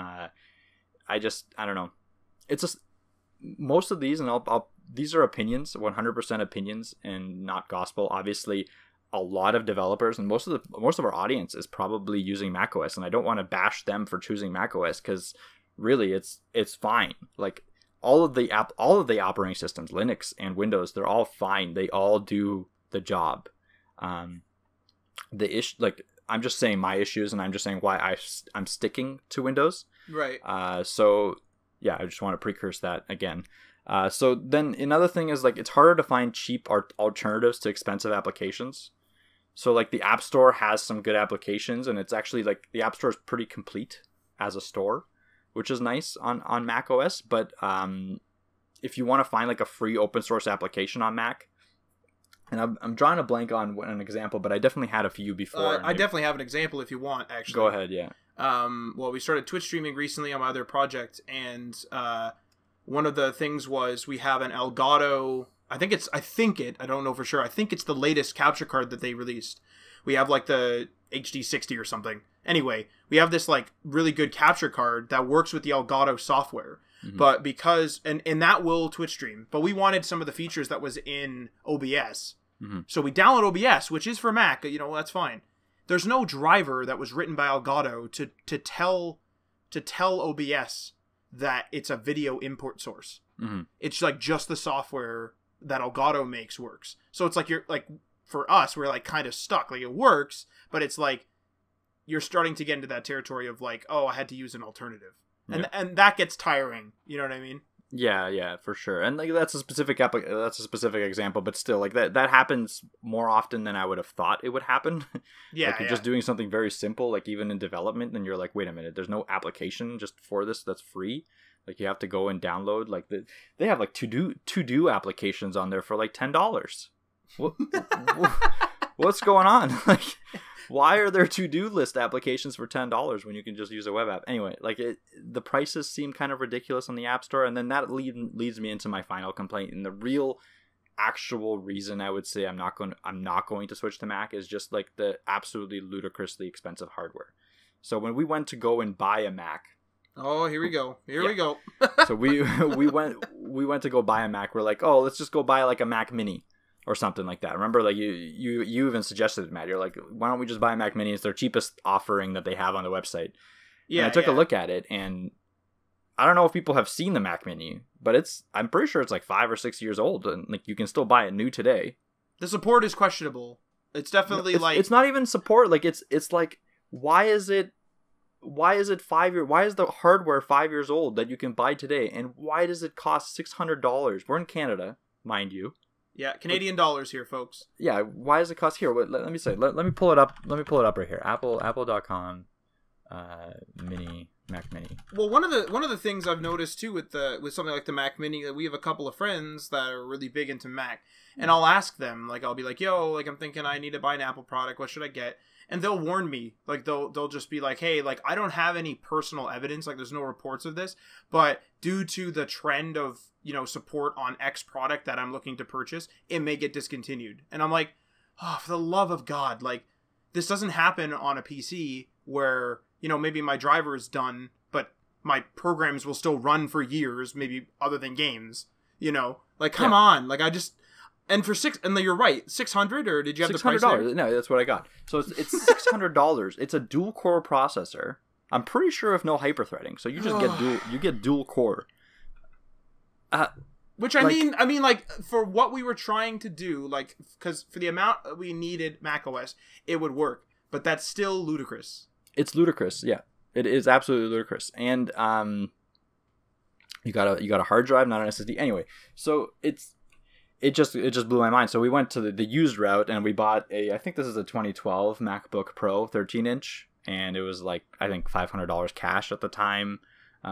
I don't know. It's just most of these, and these are opinions, 100% opinions, and not gospel. Obviously, a lot of developers and most of our audience is probably using macOS, and I don't want to bash them for choosing macOS because really, it's fine. Like all of the operating systems, Linux and Windows, they're all fine. They all do the job. The issue, like, I'm just saying my issues, and I'm just saying why I'm sticking to Windows. Right. So yeah, I just want to precurse that again. So then another thing is, like, it's harder to find cheap alternatives to expensive applications. So like the App Store has some good applications, and it's actually like the App Store is pretty complete as a store, which is nice on Mac OS. But if you want to find like a free open source application on Mac, and I'm drawing a blank on an example, but I definitely had a few before. I definitely have an example if you want, actually. Go ahead, yeah. Well, we started Twitch streaming recently on my other project, and one of the things was we have an Elgato. I don't know for sure. I think it's the latest capture card that they released. We have like the HD60 or something. Anyway, we have this like really good capture card that works with the Elgato software. Mm-hmm. But because and that will Twitch stream. But we wanted some of the features that was in OBS. Mm-hmm. So we download OBS, which is for Mac. That's fine. There's no driver that was written by Elgato to tell OBS that it's a video import source. Mm-hmm. It's like just the software that Elgato makes works. So it's like for us, we're like kind of stuck. Like it works, but it's like you're starting to get into that territory of like, oh, I had to use an alternative. Yeah. And that gets tiring. You know what I mean? Yeah, for sure. And like that's a specific example, but still, like that happens more often than I would have thought it would happen. Yeah, like you're just doing something very simple, like even in development, and you're like, wait a minute, there's no application just for this that's free. Like you have to go and download. Like they have like to do applications on there for like $10. What's going on? Like, why are there to-do list applications for $10 when you can just use a web app? Anyway, like the prices seem kind of ridiculous on the App Store, and then that leads me into my final complaint. And the real, actual reason I would say I'm not going to switch to Mac is just like the absolutely ludicrously expensive hardware. So when we went to go and buy a Mac. Oh, here we go. We go. So we went to go buy a Mac. We're like, oh, let's just go buy like a Mac Mini. Or something like that. Remember, like you even suggested it, Matt. You're like, why don't we just buy a Mac Mini? It's their cheapest offering that they have on the website. Yeah. And I took a look at it, and I don't know if people have seen the Mac Mini, but I'm pretty sure it's like 5 or 6 years old, and like you can still buy it new today. The support is questionable. It's definitely it's not even support. Like it's like, why is it why is it why is the hardware 5 years old that you can buy today, and why does it cost $600? We're in Canada, mind you. Yeah, Canadian dollars here, folks. Yeah, why does it cost here? Let me say. Let me pull it up. Let me pull it up right here. Apple.com Mac Mini. Well, one of the things I've noticed too with something like the Mac Mini, that we have a couple of friends that are really big into Mac, and I'll ask them, like, I'll be like, yo, like, I'm thinking I need to buy an Apple product. What should I get? And they'll warn me, like, they'll just be like, hey, like, I don't have any personal evidence, like, there's no reports of this, but due to the trend of, you know, support on X product that I'm looking to purchase, it may get discontinued. And I'm like, oh, for the love of God, like, this doesn't happen on a PC where, you know, maybe my driver is done, but my programs will still run for years, maybe other than games, you know, like, come on, like, I just. And for and you're right, $600, or did you have the price there? No, that's what I got. So it's $600. It's a dual core processor. I'm pretty sure of no hyperthreading. So you just get dual core. Which I mean, like, for what we were trying to do, like, because for the amount we needed macOS, it would work. But that's still ludicrous. It's ludicrous. Yeah, it is absolutely ludicrous. And you got a hard drive, not an SSD. Anyway, so It just blew my mind. So we went to the used route, and we bought I think this is a 2012 MacBook Pro 13-inch, and it was like, I think $500 cash at the time,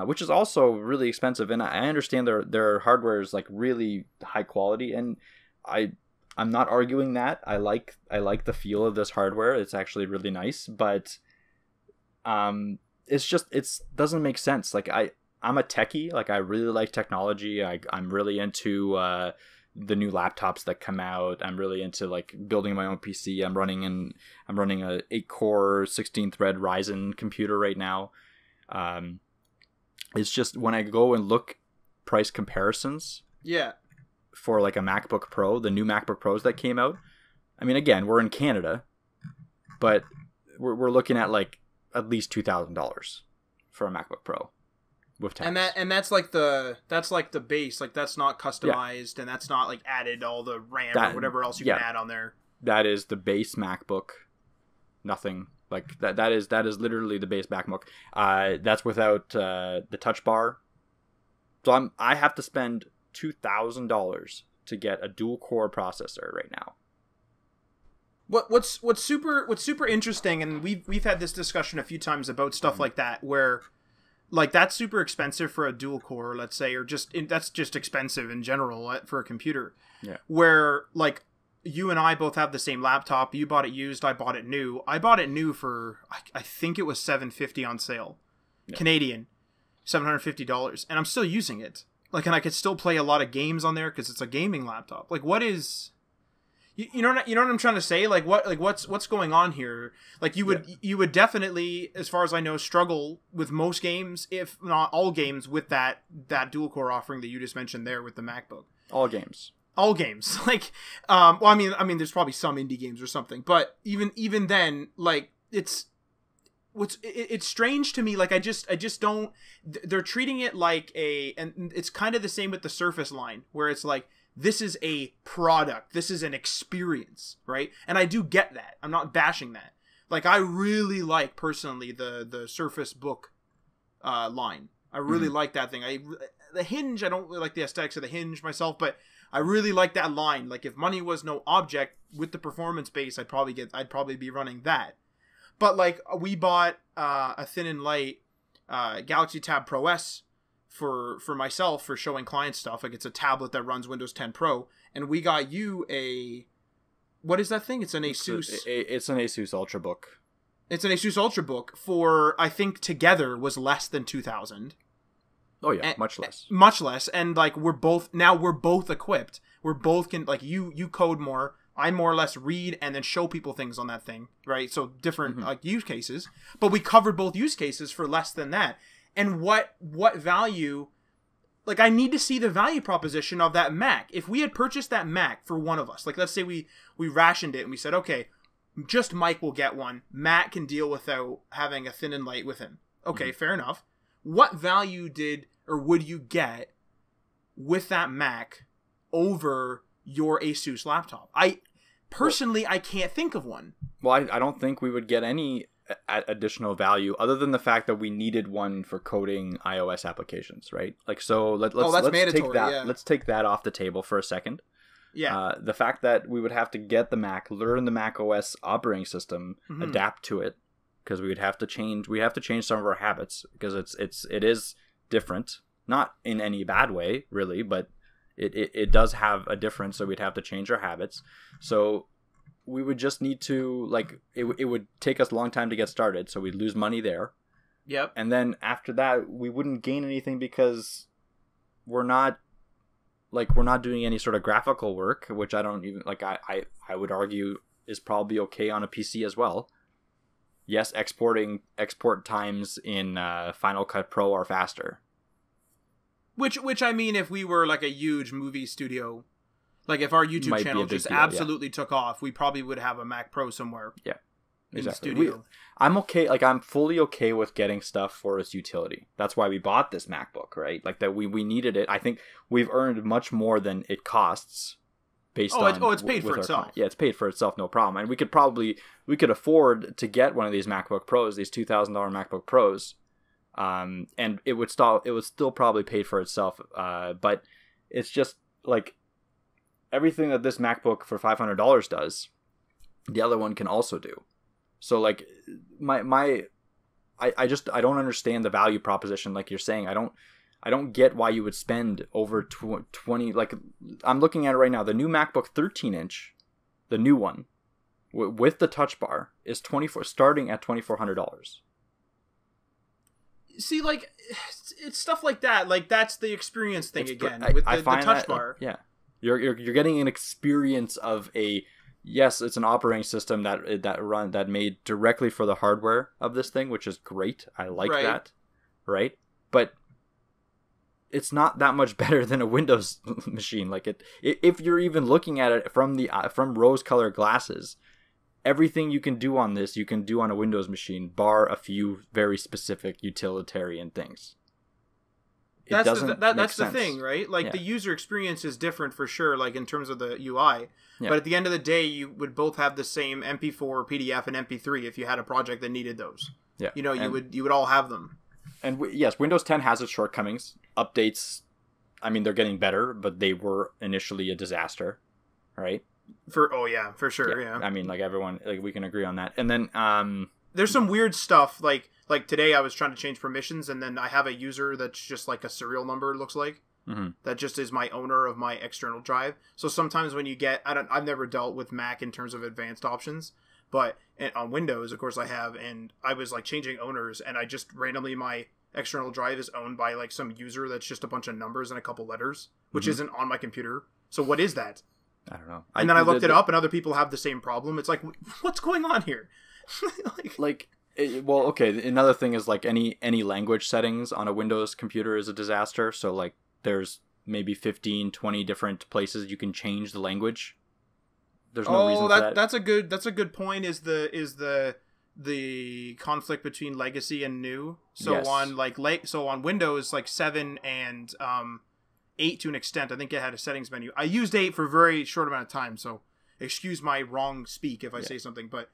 which is also really expensive. And I understand their hardware is like really high quality, and I'm not arguing that. I like the feel of this hardware. It's actually really nice, but it doesn't make sense. Like I'm a techie. Like, I really like technology. I'm really into the new laptops that come out. I'm really into, like, building my own PC. I'm running a 8-core 16-thread Ryzen computer right now. It's just when I go and look price comparisons, for like a MacBook Pro, the new MacBook Pros that came out. I mean, again, we're in Canada, but we're looking at like at least $2,000 for a MacBook Pro. With tax. And that's like the base, like, that's not customized, and that's not like added all the RAM or whatever else you can add on there. That is the base MacBook. Nothing like that. That is literally the base MacBook. That's without the Touch Bar. So I have to spend $2,000 to get a dual core processor right now. What's super interesting, and we've had this discussion a few times about stuff like that, where, like, that's super expensive for a dual core, let's say, or that's just expensive in general for a computer. Yeah. Where, like, you and I both have the same laptop. You bought it used. I bought it new. I bought it new for, I think it was $750 on sale, Canadian, $750, and I'm still using it. Like, and I could still play a lot of games on there because it's a gaming laptop. Like, what is? You know what I'm trying to say? Like, what's going on here? Like, you would definitely, as far as I know, struggle with most games, if not all games, with that dual core offering that you just mentioned there with the MacBook. All games. Like, well, I mean, there's probably some indie games or something, but even then, like, it's strange to me. Like, I just don't. They're treating it like and it's kind of the same with the Surface line, where it's like, this is a product. This is an experience, right? And I do get that. I'm not bashing that. Like, I really like, personally, the Surface Book line. I really like that thing. The hinge, I don't really like the aesthetics of the hinge myself, but I really like that line. Like, if money was no object with the performance base, I'd probably be running that. But, like, we bought a thin and light Galaxy Tab Pro S for myself for showing client stuff. Like, it's a tablet that runs Windows 10 Pro, and we got you what is that thing? It's an Asus. It's an Asus Ultrabook. It's an Asus Ultrabook for, I think, together was less than $2,000. Oh yeah, much less. Much less, and like, we're both equipped. We're both can, like, you code more. I more or less read and then show people things on that thing, right? So different like use cases, but we covered both use cases for less than that. And what value? Like, I need to see the value proposition of that Mac. If we had purchased that Mac for one of us, like, let's say we rationed it and we said, okay, just Mike will get one. Matt can deal without having a thin and light with him. Okay, fair enough. What value would you get with that Mac over your Asus laptop? I can't think of one. Well, I don't think we would get any additional value other than the fact that we needed one for coding iOS applications, right? Like, so let's take that. Yeah. Let's take that off the table for a second. Yeah. The fact that we would have to get the Mac, learn the Mac OS operating system, adapt to it, because we have to change some of our habits, because it is different, not in any bad way really, but it does have a difference, so we'd have to change our habits. So we would just need to, like, it would take us a long time to get started, so we'd lose money there. Yep. And then after that, we wouldn't gain anything because we're not doing any sort of graphical work, which I don't even, like, I would argue is probably okay on a PC as well. Yes, export times in Final Cut Pro are faster. Which I mean, if we were like a huge movie studio, like if our YouTube channel just absolutely took off, we probably would have a Mac Pro somewhere. Yeah, exactly. In the studio. I'm okay. Like, I'm fully okay with getting stuff for its utility. That's why we bought this MacBook, right? Like, that we needed it. I think we've earned much more than it costs. Based on it's paid for itself. Yeah, it's paid for itself, no problem. And we could afford to get one of these MacBook Pros, these $2,000 MacBook Pros, and it would still probably pay for itself. But it's just like everything that this MacBook for $500 does, the other one can also do. So, like, I don't understand the value proposition, like you're saying. I don't get why you would spend over 20, like, I'm looking at it right now. The new MacBook 13-inch, the new one, with the Touch Bar, is starting at $2,400. See, like, it's stuff like that. Like, that's the experience thing again with the Touch Bar. Yeah, you're getting an experience of yes, it's an operating system that made directly for the hardware of this thing, which is great. I like that, right? But it's not that much better than a Windows machine. Like, if you're even looking at it from rose-colored glasses, everything you can do on this, you can do on a Windows machine, bar a few very specific utilitarian things. That's the thing, right? Like, the user experience is different for sure, like in terms of the UI. Yeah. But at the end of the day, you would both have the same MP4, PDF, and MP3 if you had a project that needed those. Yeah, you would all have them. And yes, Windows 10 has its shortcomings. Updates, I mean, they're getting better, but they were initially a disaster, right? For sure, yeah. I mean, like, everyone, like, we can agree on that. And then there's some weird stuff, like today I was trying to change permissions, and then I have a user that's just like a serial number, it looks like. Mm-hmm. That just is my owner of my external drive. So sometimes when you get, I've never dealt with Mac in terms of advanced options, but on Windows, of course, I have, and I was like changing owners, and I just randomly, my external drive is owned by like some user that's just a bunch of numbers and a couple letters, which isn't on my computer. So what is that? I don't know. And then I looked it up, and other people have the same problem. It's like, what's going on here? Well, okay. Another thing is, like, any language settings on a Windows computer is a disaster. So, like, there's maybe 15, 20 different places you can change the language. There's no reason for that. That's a good point. Is the conflict between legacy and new? So yes. On Windows, like 7 and 8 to an extent, I think it had a settings menu. I used 8 for a very short amount of time, so excuse my wrong speak if I say something, but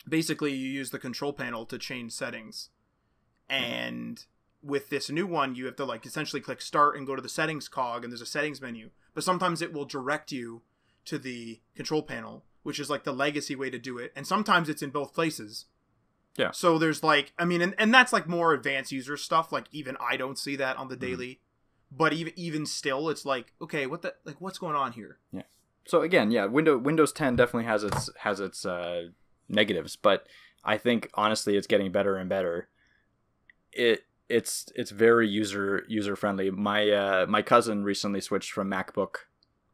basically you use the control panel to change settings. And with this new one, you have to, like, essentially click start and go to the settings cog, and there's a settings menu. But sometimes it will direct you to the control panel, which is like the legacy way to do it. And sometimes it's in both places. Yeah. So there's like, I mean, and that's like more advanced user stuff. Like, even I don't see that on the daily, but even still, it's like, okay, what's going on here? Yeah. So again, yeah, Windows 10 definitely has its negatives, but I think honestly it's getting better and better. It's very user friendly. My cousin recently switched from MacBook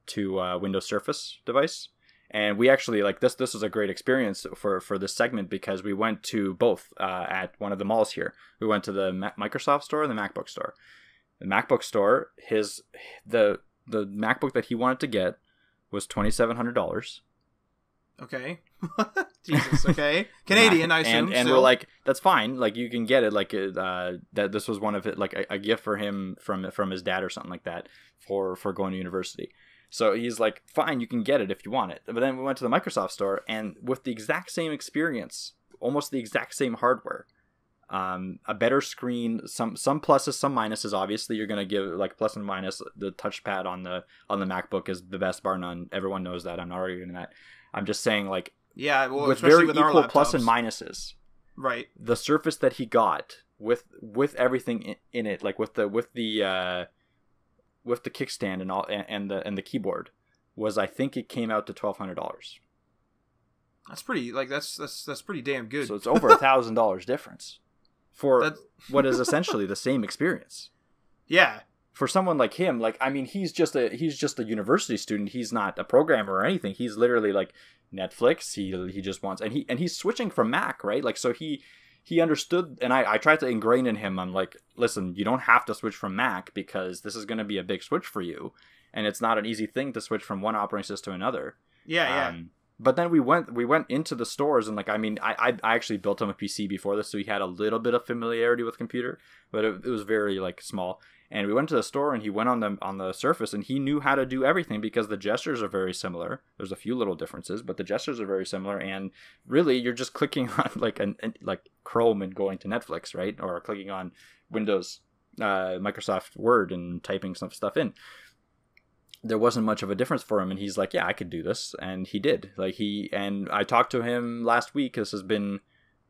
to Windows Surface device, and we actually, like, this was a great experience for this segment, because we went to both at one of the malls here. We went to the Microsoft store and the MacBook store. The MacBook store, the MacBook that he wanted to get was $2,700. Okay. Jesus. Okay. Canadian, I assume. And we're like, that's fine. Like, you can get it. Like, that this was one of it, like a gift for him from his dad or something like that for going to university. So he's like, fine, you can get it if you want it. But then we went to the Microsoft store, and with the exact same experience almost the exact same hardware. A better screen, some pluses, some minuses. Obviously, you're gonna give like plus and minus. The touchpad on the MacBook is the best, bar none. Everyone knows that. I'm not arguing that. I'm just saying, like, yeah, well, with very with equal plus and minuses. Right. The Surface that he got with everything in it, like with the kickstand and all and the keyboard, was, I think it came out to $1,200. That's pretty, like, that's pretty damn good. So it's over $1,000 difference for what is essentially the same experience. Yeah. For someone like him, like, I mean, he's just a university student. He's not a programmer or anything. He's literally like Netflix. He just wants, and he's switching from Mac, right? Like, so he understood, and I tried to ingrain in him. I'm like, listen, you don't have to switch from Mac because this is going to be a big switch for you, and it's not an easy thing to switch from one operating system to another. Yeah. But then we went into the stores, and like, I mean, I actually built him a PC before this, so he had a little bit of familiarity with computer, but it was very like small. And we went to the store, and he went on the Surface, and he knew how to do everything because the gestures are very similar. There's a few little differences, but the gestures are very similar. And really, you're just clicking on like Chrome and going to Netflix, right? Or clicking on Windows, Microsoft Word, and typing some stuff in. There wasn't much of a difference for him, and he's like, yeah, I could do this, and he did. Like, and I talked to him last week. This has been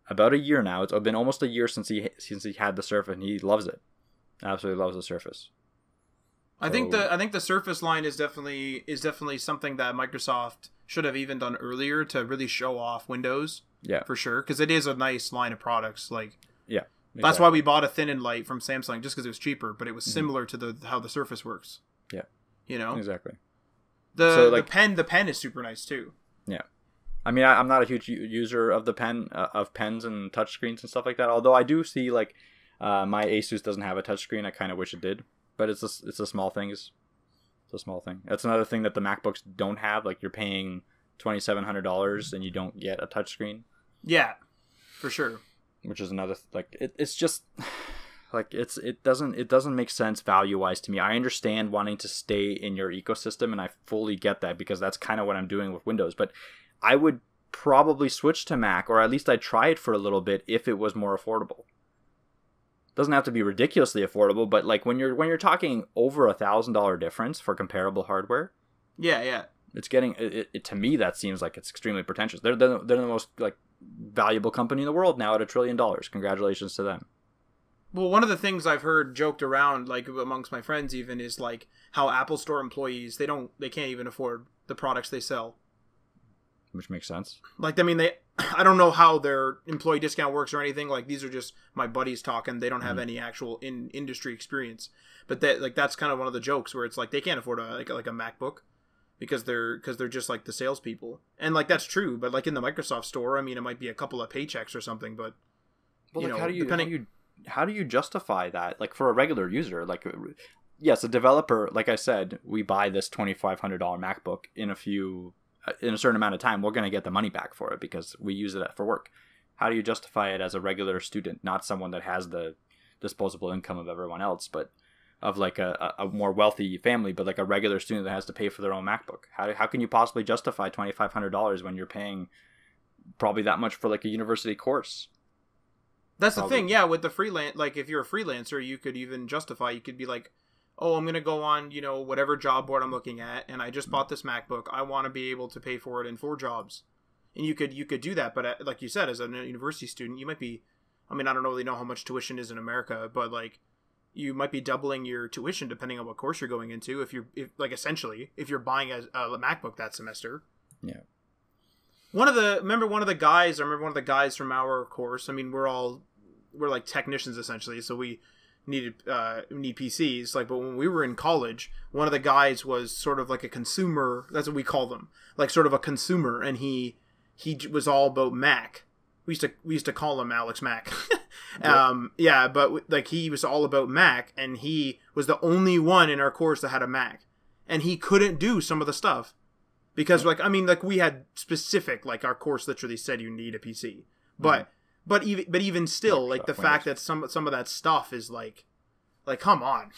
about a year now. It's been almost a year since he had the Surface, and he loves it. Absolutely loves the Surface. I think the Surface line is definitely something that Microsoft should have even done earlier to really show off Windows. Yeah, for sure, because it is a nice line of products. Like, yeah, exactly. That's why we bought a Thin and Light from Samsung, just because it was cheaper, but it was similar to how the Surface works. Yeah. You know, exactly. The pen is super nice too. Yeah, I mean, I'm not a huge user of the pens and touchscreens and stuff like that. Although I do see, like, my Asus doesn't have a touchscreen. I kind of wish it did, but it's a small thing. It's a small thing. That's another thing that the MacBooks don't have. Like, you're paying $2,700 and you don't get a touchscreen. Yeah, for sure. Which is another it's just. Like, it doesn't make sense value-wise to me. I understand wanting to stay in your ecosystem, and I fully get that because that's kind of what I'm doing with Windows. But I would probably switch to Mac, or at least I'd try it for a little bit if it was more affordable. Doesn't have to be ridiculously affordable, but like when you're talking over $1,000 difference for comparable hardware. Yeah. It's getting it to me. That seems like it's extremely pretentious. They're the most like valuable company in the world now at $1 trillion. Congratulations to them. Well, one of the things I've heard joked around, like amongst my friends even, is like how Apple Store employees, they can't even afford the products they sell. Which makes sense. Like, I mean, I don't know how their employee discount works or anything. Like, these are just my buddies talking. They don't have any actual industry experience. But that's kind of one of the jokes where it's like they can't afford a MacBook because they're just like the salespeople. And like, that's true. But like in the Microsoft Store, I mean, it might be a couple of paychecks or something. But well, like, how do you justify that? Like, for a regular user, like, yes, a developer, like I said, we buy this $2,500 MacBook in a certain amount of time, we're going to get the money back for it because we use it for work. How do you justify it as a regular student, not someone that has the disposable income of everyone else, but of like a more wealthy family, but like a regular student that has to pay for their own MacBook? How can you possibly justify $2,500 when you're paying probably that much for like a university course? That's the thing, yeah, with the freelance, like, if you're a freelancer, you could even justify, you could be like, oh, I'm going to go on, whatever job board I'm looking at, and I just bought this MacBook, I want to be able to pay for it in 4 jobs. And you could do that, but like you said, as a university student, you might be, I mean, I don't really know how much tuition is in America, but like, you might be doubling your tuition depending on what course you're going into, if you're buying a MacBook that semester. Yeah. One of the guys from our course, I mean, we're like technicians essentially, so we need PCs. Like, but when we were in college, one of the guys was sort of like a consumer. That's what we call them, like sort of a consumer, and he was all about Mac. We used to call him Alex Mac. Yeah, but like he was all about Mac, and he was the only one in our course that had a Mac, and he couldn't do some of the stuff because like, I mean, like we had specific, like our course literally said you need a PC, but. But even still, like the fact that some of that stuff is like come on,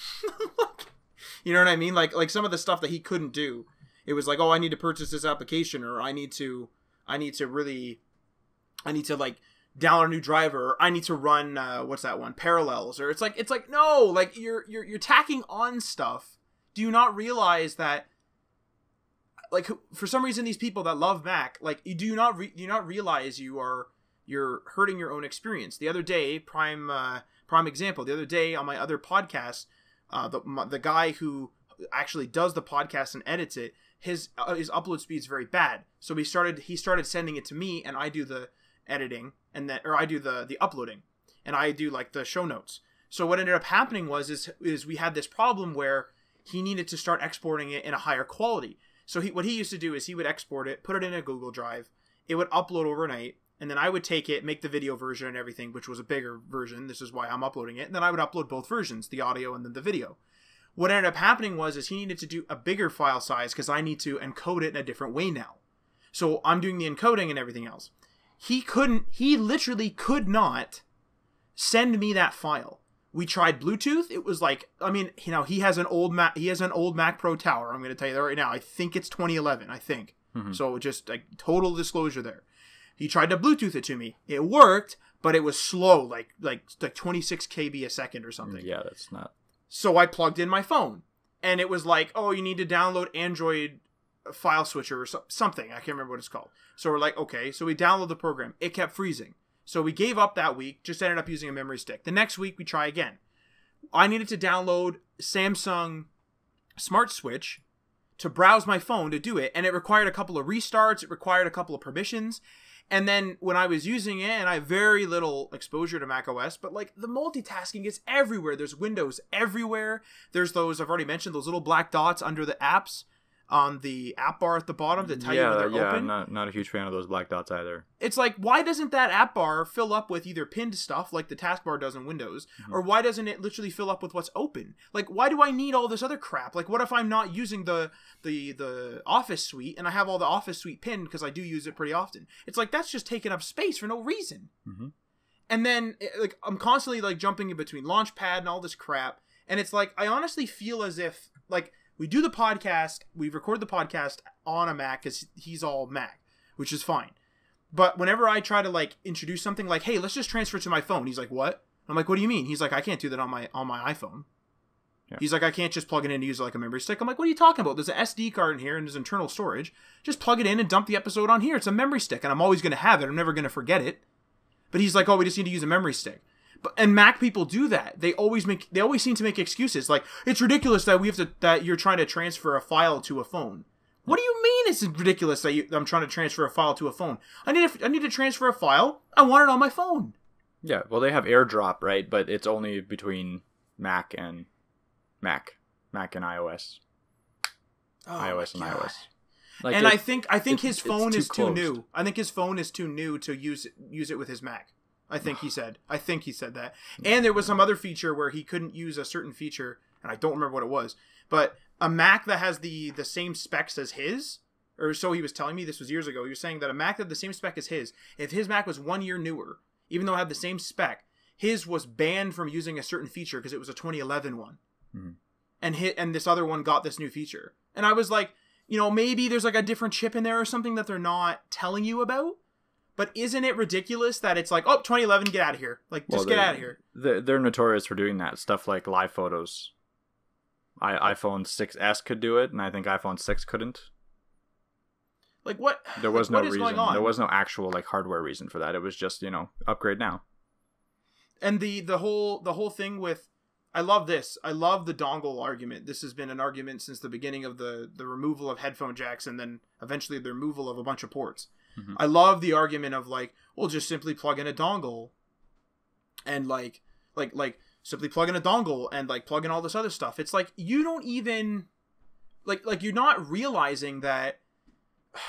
you know what I mean? Like some of the stuff that he couldn't do, it was like, oh, I need to purchase this application, or I need to like download a new driver, or I need to run what's that one, Parallels, or it's like no, like you're tacking on stuff. Do you not realize that, like, for some reason these people that love Mac, like, you do not realize you're hurting your own experience. The other day, prime example, the other day on my other podcast, the guy who actually does the podcast and edits it, his upload speed is very bad. So he started sending it to me, and I do the editing, and then, or I do the uploading, and I do like the show notes. So what ended up happening is we had this problem where he needed to start exporting it in a higher quality. So what he used to do is he would export it, put it in a Google Drive, it would upload overnight, and then I would take it, make the video version and everything, which was a bigger version. This is why I'm uploading it. And then I would upload both versions, the audio and then the video. What ended up happening is he needed to do a bigger file size because I need to encode it in a different way now. So I'm doing the encoding and everything else. He literally could not send me that file. We tried Bluetooth. It was like, I mean, you know, he has an old Mac Pro Tower. I'm going to tell you that right now. I think it's 2011, I think. Mm-hmm. So just like total disclosure there. He tried to Bluetooth it to me. It worked, but it was slow, like 26 kb a second or something. Yeah, that's not. So I plugged in my phone, and it was like, oh, you need to download Android file switcher or something. I can't remember what it's called. So we're like, okay. So we download the program. It kept freezing. So we gave up that week, just ended up using a memory stick. The next week, we try again. I needed to download Samsung Smart Switch to browse my phone to do it, and it required a couple of restarts. It required a couple of permissions. And then when I was using it, and I have very little exposure to Mac OS, but like the multitasking is everywhere. There's windows everywhere. There's those, I've already mentioned, those little black dots under the apps on the app bar at the bottom to tell you when they're open. Yeah, not a huge fan of those black dots either. It's like, why doesn't that app bar fill up with either pinned stuff like the taskbar does in Windows, or why doesn't it literally fill up with what's open? Like, why do I need all this other crap? Like, what if I'm not using the Office suite and I have all the Office suite pinned because I do use it pretty often? It's like, that's just taking up space for no reason. Mm-hmm. And then, like, I'm constantly like jumping in between Launchpad and all this crap, and it's like, I honestly feel as if, like, we do the podcast, we record the podcast on a Mac because he's all Mac, which is fine. But whenever I try to like introduce something like, hey, let's just transfer to my phone, he's like, what? I'm like, what do you mean? He's like, I can't do that on my iPhone. Yeah. He's like, I can't just plug it in and use it like a memory stick. I'm like, what are you talking about? There's an SD card in here and there's internal storage. Just plug it in and dump the episode on here. It's a memory stick, and I'm always going to have it. I'm never going to forget it. But he's like, oh, we just need to use a memory stick. And Mac people do that. They always seem to make excuses. Like, it's ridiculous that you're trying to transfer a file to a phone. What do you mean it's ridiculous that I'm trying to transfer a file to a phone? I need to transfer a file. I want it on my phone. Yeah, well, they have AirDrop, right? But it's only between Mac and iOS. Oh, iOS and iOS. Like, and I think his phone is too new. I think his phone is too new to use it with his Mac. I think he said that. And there was some other feature where he couldn't use a certain feature, and I don't remember what it was. But a Mac that has the same specs as his, or so he was telling me, this was years ago, he was saying that a Mac that had the same spec as his, if his Mac was 1 year newer, even though it had the same spec, his was banned from using a certain feature because it was a 2011 one. Mm-hmm. And this other one got this new feature. And I was like, you know, maybe there's like a different chip in there or something that they're not telling you about. But isn't it ridiculous that it's like, oh, 2011, get out of here. Like, just get out of here. They're notorious for doing that. Stuff like live photos. iPhone 6S could do it, and I think iPhone 6 couldn't. Like, what? There was like, no reason. There was no actual, like, hardware reason for that. It was just, you know, upgrade now. And the whole thing with, I love this. I love the dongle argument. This has been an argument since the beginning of the removal of headphone jacks and then eventually the removal of a bunch of ports. Mm-hmm. I love the argument of like, well, just simply plug in a dongle and like simply plug in a dongle and like plug in all this other stuff. It's like, you don't even like you're not realizing that.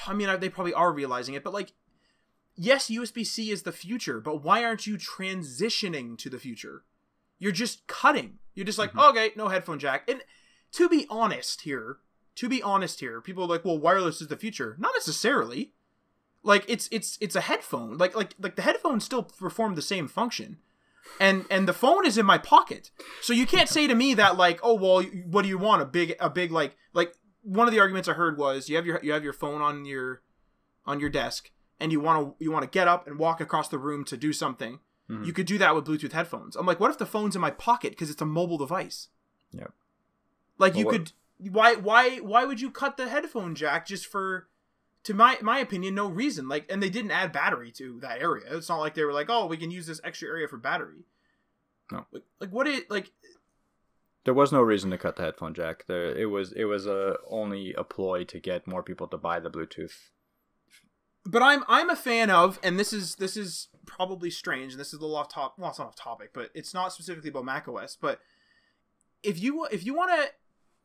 I mean, they probably are realizing it, but like, yes, USB-C is the future, but why aren't you transitioning to the future? You're just cutting. You're just like, mm-hmm. Okay, no headphone jack. And to be honest here, people are like, well, wireless is the future. Not necessarily. Like, it's a headphone. Like the headphones still perform the same function. And the phone is in my pocket. So you can't say to me that like, oh, well, what do you want? A big like one of the arguments I heard was you have your phone on your desk and you want to get up and walk across the room to do something, you could do that with Bluetooth headphones. I'm like, what if the phone's in my pocket because it's a mobile device? Yep. Like, you could... Why would you cut the headphone jack just for, to my opinion, no reason? Like, and they didn't add battery to that area. It's not like they were like, oh, we can use this extra area for battery. No. Like what it like. There was no reason to cut the headphone jack. It was only a ploy to get more people to buy the Bluetooth. But I'm a fan of, and this is probably strange, and this is a little off top. Well, it's not off topic, but it's not specifically about macOS. But if you want to,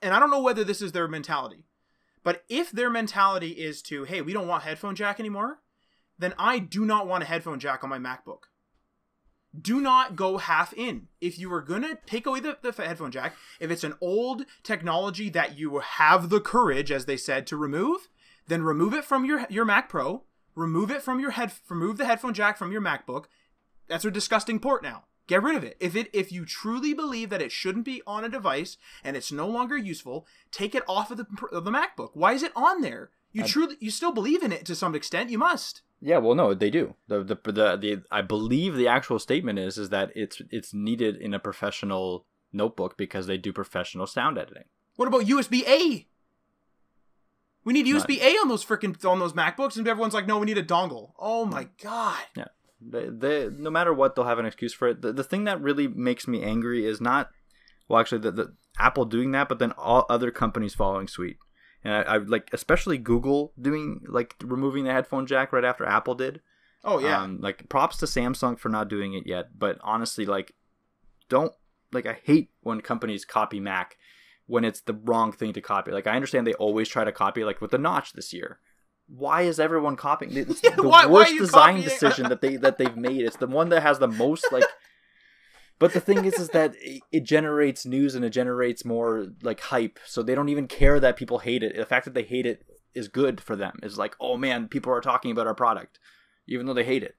and I don't know whether this is their mentality, but if their mentality is to, hey, we don't want headphone jack anymore, then I do not want a headphone jack on my MacBook. Do not go half in. If you are going to take away the headphone jack, if it's an old technology that you have the courage, as they said, to remove, then remove it from your Mac Pro, remove it from remove the headphone jack from your MacBook. That's a disgusting port now. Get rid of it. If you truly believe that it shouldn't be on a device and it's no longer useful, take it off of the MacBook. Why is it on there? You still believe in it to some extent. You must. Yeah, well, no, they do. The I believe the actual statement is that it's needed in a professional notebook because they do professional sound editing. What about USB-A? We need USB-A on those MacBooks, and everyone's like, no, we need a dongle. Oh my god. Yeah. They no matter what, they'll have an excuse for it. The thing that really makes me angry is not, well, actually, the Apple doing that, but then all other companies following suit. And I like, especially Google doing, like, removing the headphone jack right after Apple did. Oh, yeah. Like, props to Samsung for not doing it yet. But honestly, like, I hate when companies copy Mac when it's the wrong thing to copy. Like, I understand they always try to copy, like, with the notch this year. Why is everyone copying? It's the worst design decision that they've made. It's the one that has the most, like... But the thing is that it generates news and it generates more, like, hype. So they don't even care that people hate it. The fact that they hate it is good for them. It's like, oh man, people are talking about our product, even though they hate it.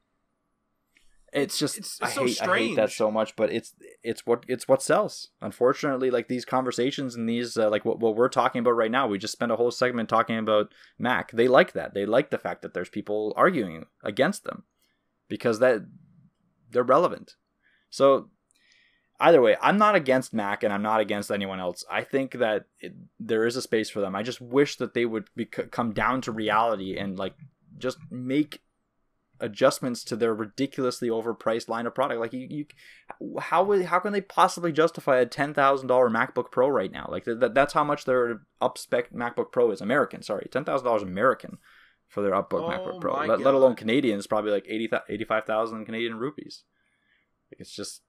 It's just I hate that so much. But it's what sells. Unfortunately, like, these conversations and these like what we're talking about right now, we just spent a whole segment talking about Mac. They like that. They like the fact that there's people arguing against them because that they're relevant. So. Either way, I'm not against Mac and I'm not against anyone else. I think that there is a space for them. I just wish that they would come down to reality and, like, just make adjustments to their ridiculously overpriced line of product. Like, how can they possibly justify a $10,000 MacBook Pro right now? Like, that's how much their up-spec MacBook Pro is. American, sorry. $10,000 American for their MacBook Pro. Let alone Canadian. It's probably like 85,000 Canadian rupees. Like, it's just...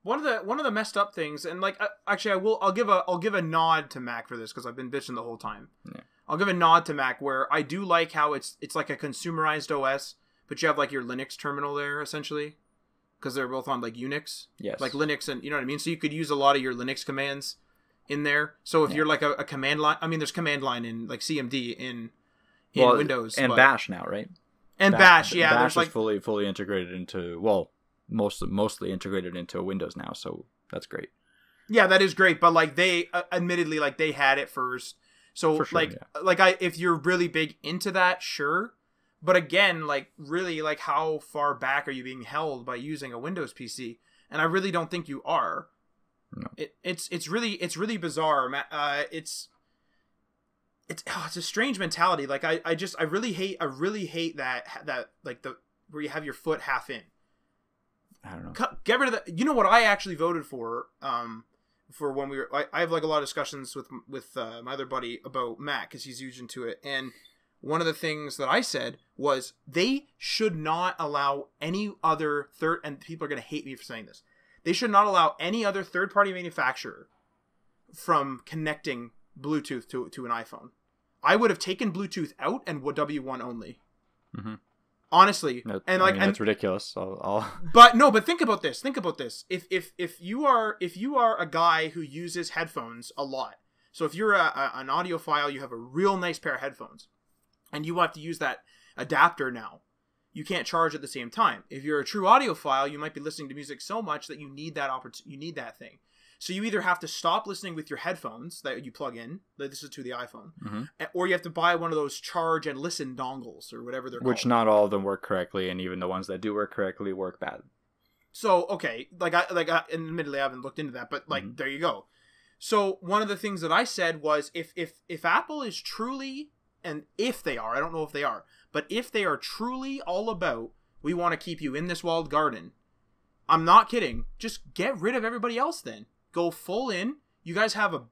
One of the messed up things, and, like, actually, I'll give a nod to Mac for this because I've been bitching the whole time. Yeah. I'll give a nod to Mac where I do like how it's like a consumerized OS, but you have, like, your Linux terminal there essentially because they're both on, like, Unix. Yes. Like Linux, and you know what I mean. So you could use a lot of your Linux commands in there. So if you're like a command line, I mean, there's command line in, like, CMD in Windows and Bash now, right? And Bash, yeah. Bash there's, like, is fully integrated into mostly integrated into Windows now, so that's great. Yeah, that is great, but, like, they admittedly, like, they had it first. So, sure, if you're really big into that, sure. But again, like, really, like, how far back are you being held by using a Windows PC? And I really don't think you are. No. It's really bizarre. It's a strange mentality. Like, I really hate that like where you have your foot half in. I don't know. Get rid of that. You know what I actually voted for when we were... I have, like, a lot of discussions with my other buddy about Mac because he's huge into it. And one of the things that I said was they should not allow any other and people are going to hate me for saying this. They should not allow any other third-party manufacturer from connecting Bluetooth to an iPhone. I would have taken Bluetooth out and W1 only. Mm-hmm. Honestly, that's ridiculous. But think about this. If you are a guy who uses headphones a lot, so if you're an audiophile, you have a real nice pair of headphones, and you have to use that adapter now. You can't charge at the same time. If you're a true audiophile, you might be listening to music so much that you need that thing. So you either have to stop listening with your headphones that you plug in, like this is to the iPhone, or you have to buy one of those charge and listen dongles or whatever they're called. Which not all of them work correctly, and even the ones that do work correctly work bad. So, okay, admittedly I haven't looked into that, but like, there you go. So one of the things that I said was if Apple is truly, and if they are, I don't know if they are, but if they are truly all about, we want to keep you in this walled garden, I'm not kidding, just get rid of everybody else then. Go full in. You guys have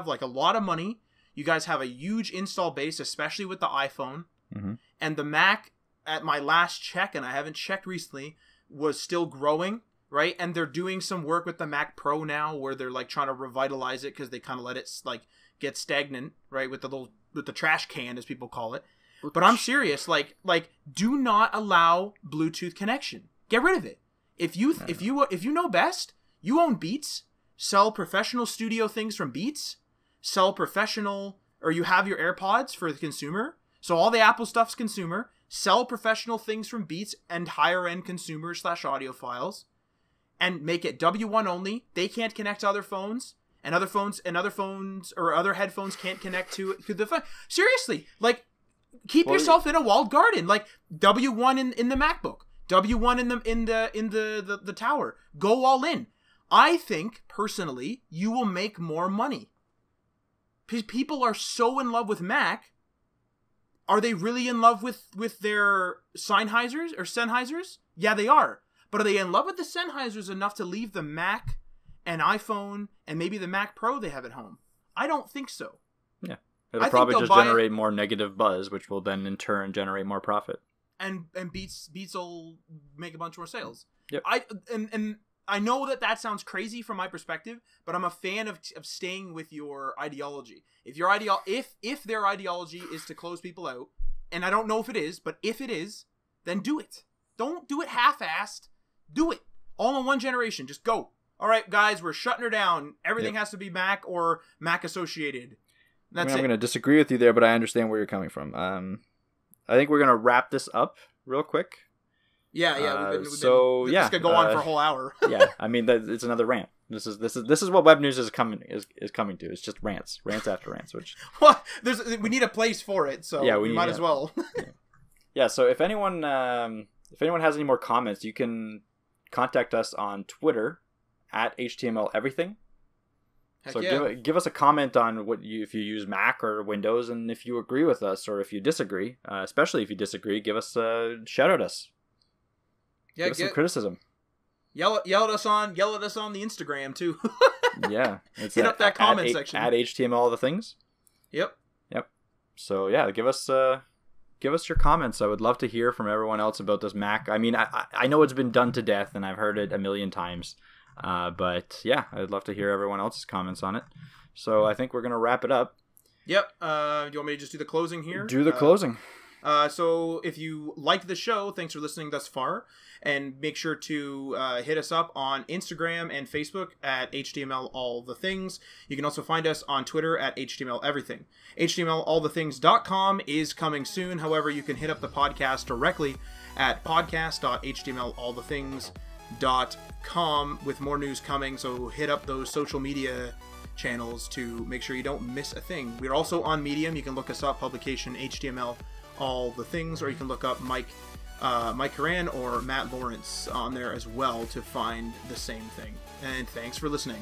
like a lot of money. You guys have a huge install base, especially with the iPhone. And the Mac, at my last check, and I haven't checked recently, was still growing, right? And they're doing some work with the Mac Pro now where they're like trying to revitalize it because they kind of let it like get stagnant, right? With the trash can, as people call it. But I'm serious, like do not allow Bluetooth connection. Get rid of it. If you know best, you own Beats. Sell professional studio things from Beats. Sell professional, or you have your AirPods for the consumer. So all the Apple stuff's consumer. Sell professional things from Beats and higher end consumer / audiophiles, and make it W1 only. They can't connect to other phones, and other phones or other headphones can't connect to the phone. Seriously, like keep yourself in a walled garden. Like W1 in the MacBook, W1 in the tower. Go all in. I think, personally, you will make more money. People are so in love with Mac. Are they really in love with their Sennheisers or Sennheisers? Yeah, they are. But are they in love with the Sennheisers enough to leave the Mac and iPhone and maybe the Mac Pro they have at home? I don't think so. Yeah. It'll probably just generate more negative buzz, which will then in turn generate more profit. And Beats will make a bunch more sales. Yep. I know that sounds crazy from my perspective, but I'm a fan of staying with your ideology. If their ideology is to close people out, and I don't know if it is, but if it is, then do it. Don't do it half-assed. Do it. All in one generation. Just go. All right, guys, we're shutting her down. Everything has to be Mac or Mac associated. That's I'm going to disagree with you there, but I understand where you're coming from. I think we're going to wrap this up real quick. Yeah. This could go on for a whole hour. Yeah, I mean it's another rant. This is what web news is coming to. It's just rants after rants. Which we need a place for it, so we might as well. Yeah. So if anyone has any more comments, you can contact us on Twitter at HTML Everything. Give us a comment on if you use Mac or Windows, and if you agree with us or if you disagree. Especially if you disagree, shout at us. Yeah, give us some criticism. Yell at us on the Instagram too. Yeah, hit up that comment section at HTML all the things. Yep. So yeah, give us your comments. I would love to hear from everyone else about this Mac. I mean, I know it's been done to death, and I've heard it a million times. But yeah, I'd love to hear everyone else's comments on it. So I think we're gonna wrap it up. Yep. Do you want me to just do the closing here? Do the closing. So if you liked the show, thanks for listening thus far. And make sure to hit us up on Instagram and Facebook at HTML All The Things. You can also find us on Twitter at HTML Everything. HTMLAllTheThings.com is coming soon. However, you can hit up the podcast directly at podcast.htmlallthethings.com with more news coming. So hit up those social media channels to make sure you don't miss a thing. We're also on Medium. You can look us up, publication HTML All The Things, or you can look up Mike Horan or Matt Lawrence on there as well to find the same thing. And thanks for listening.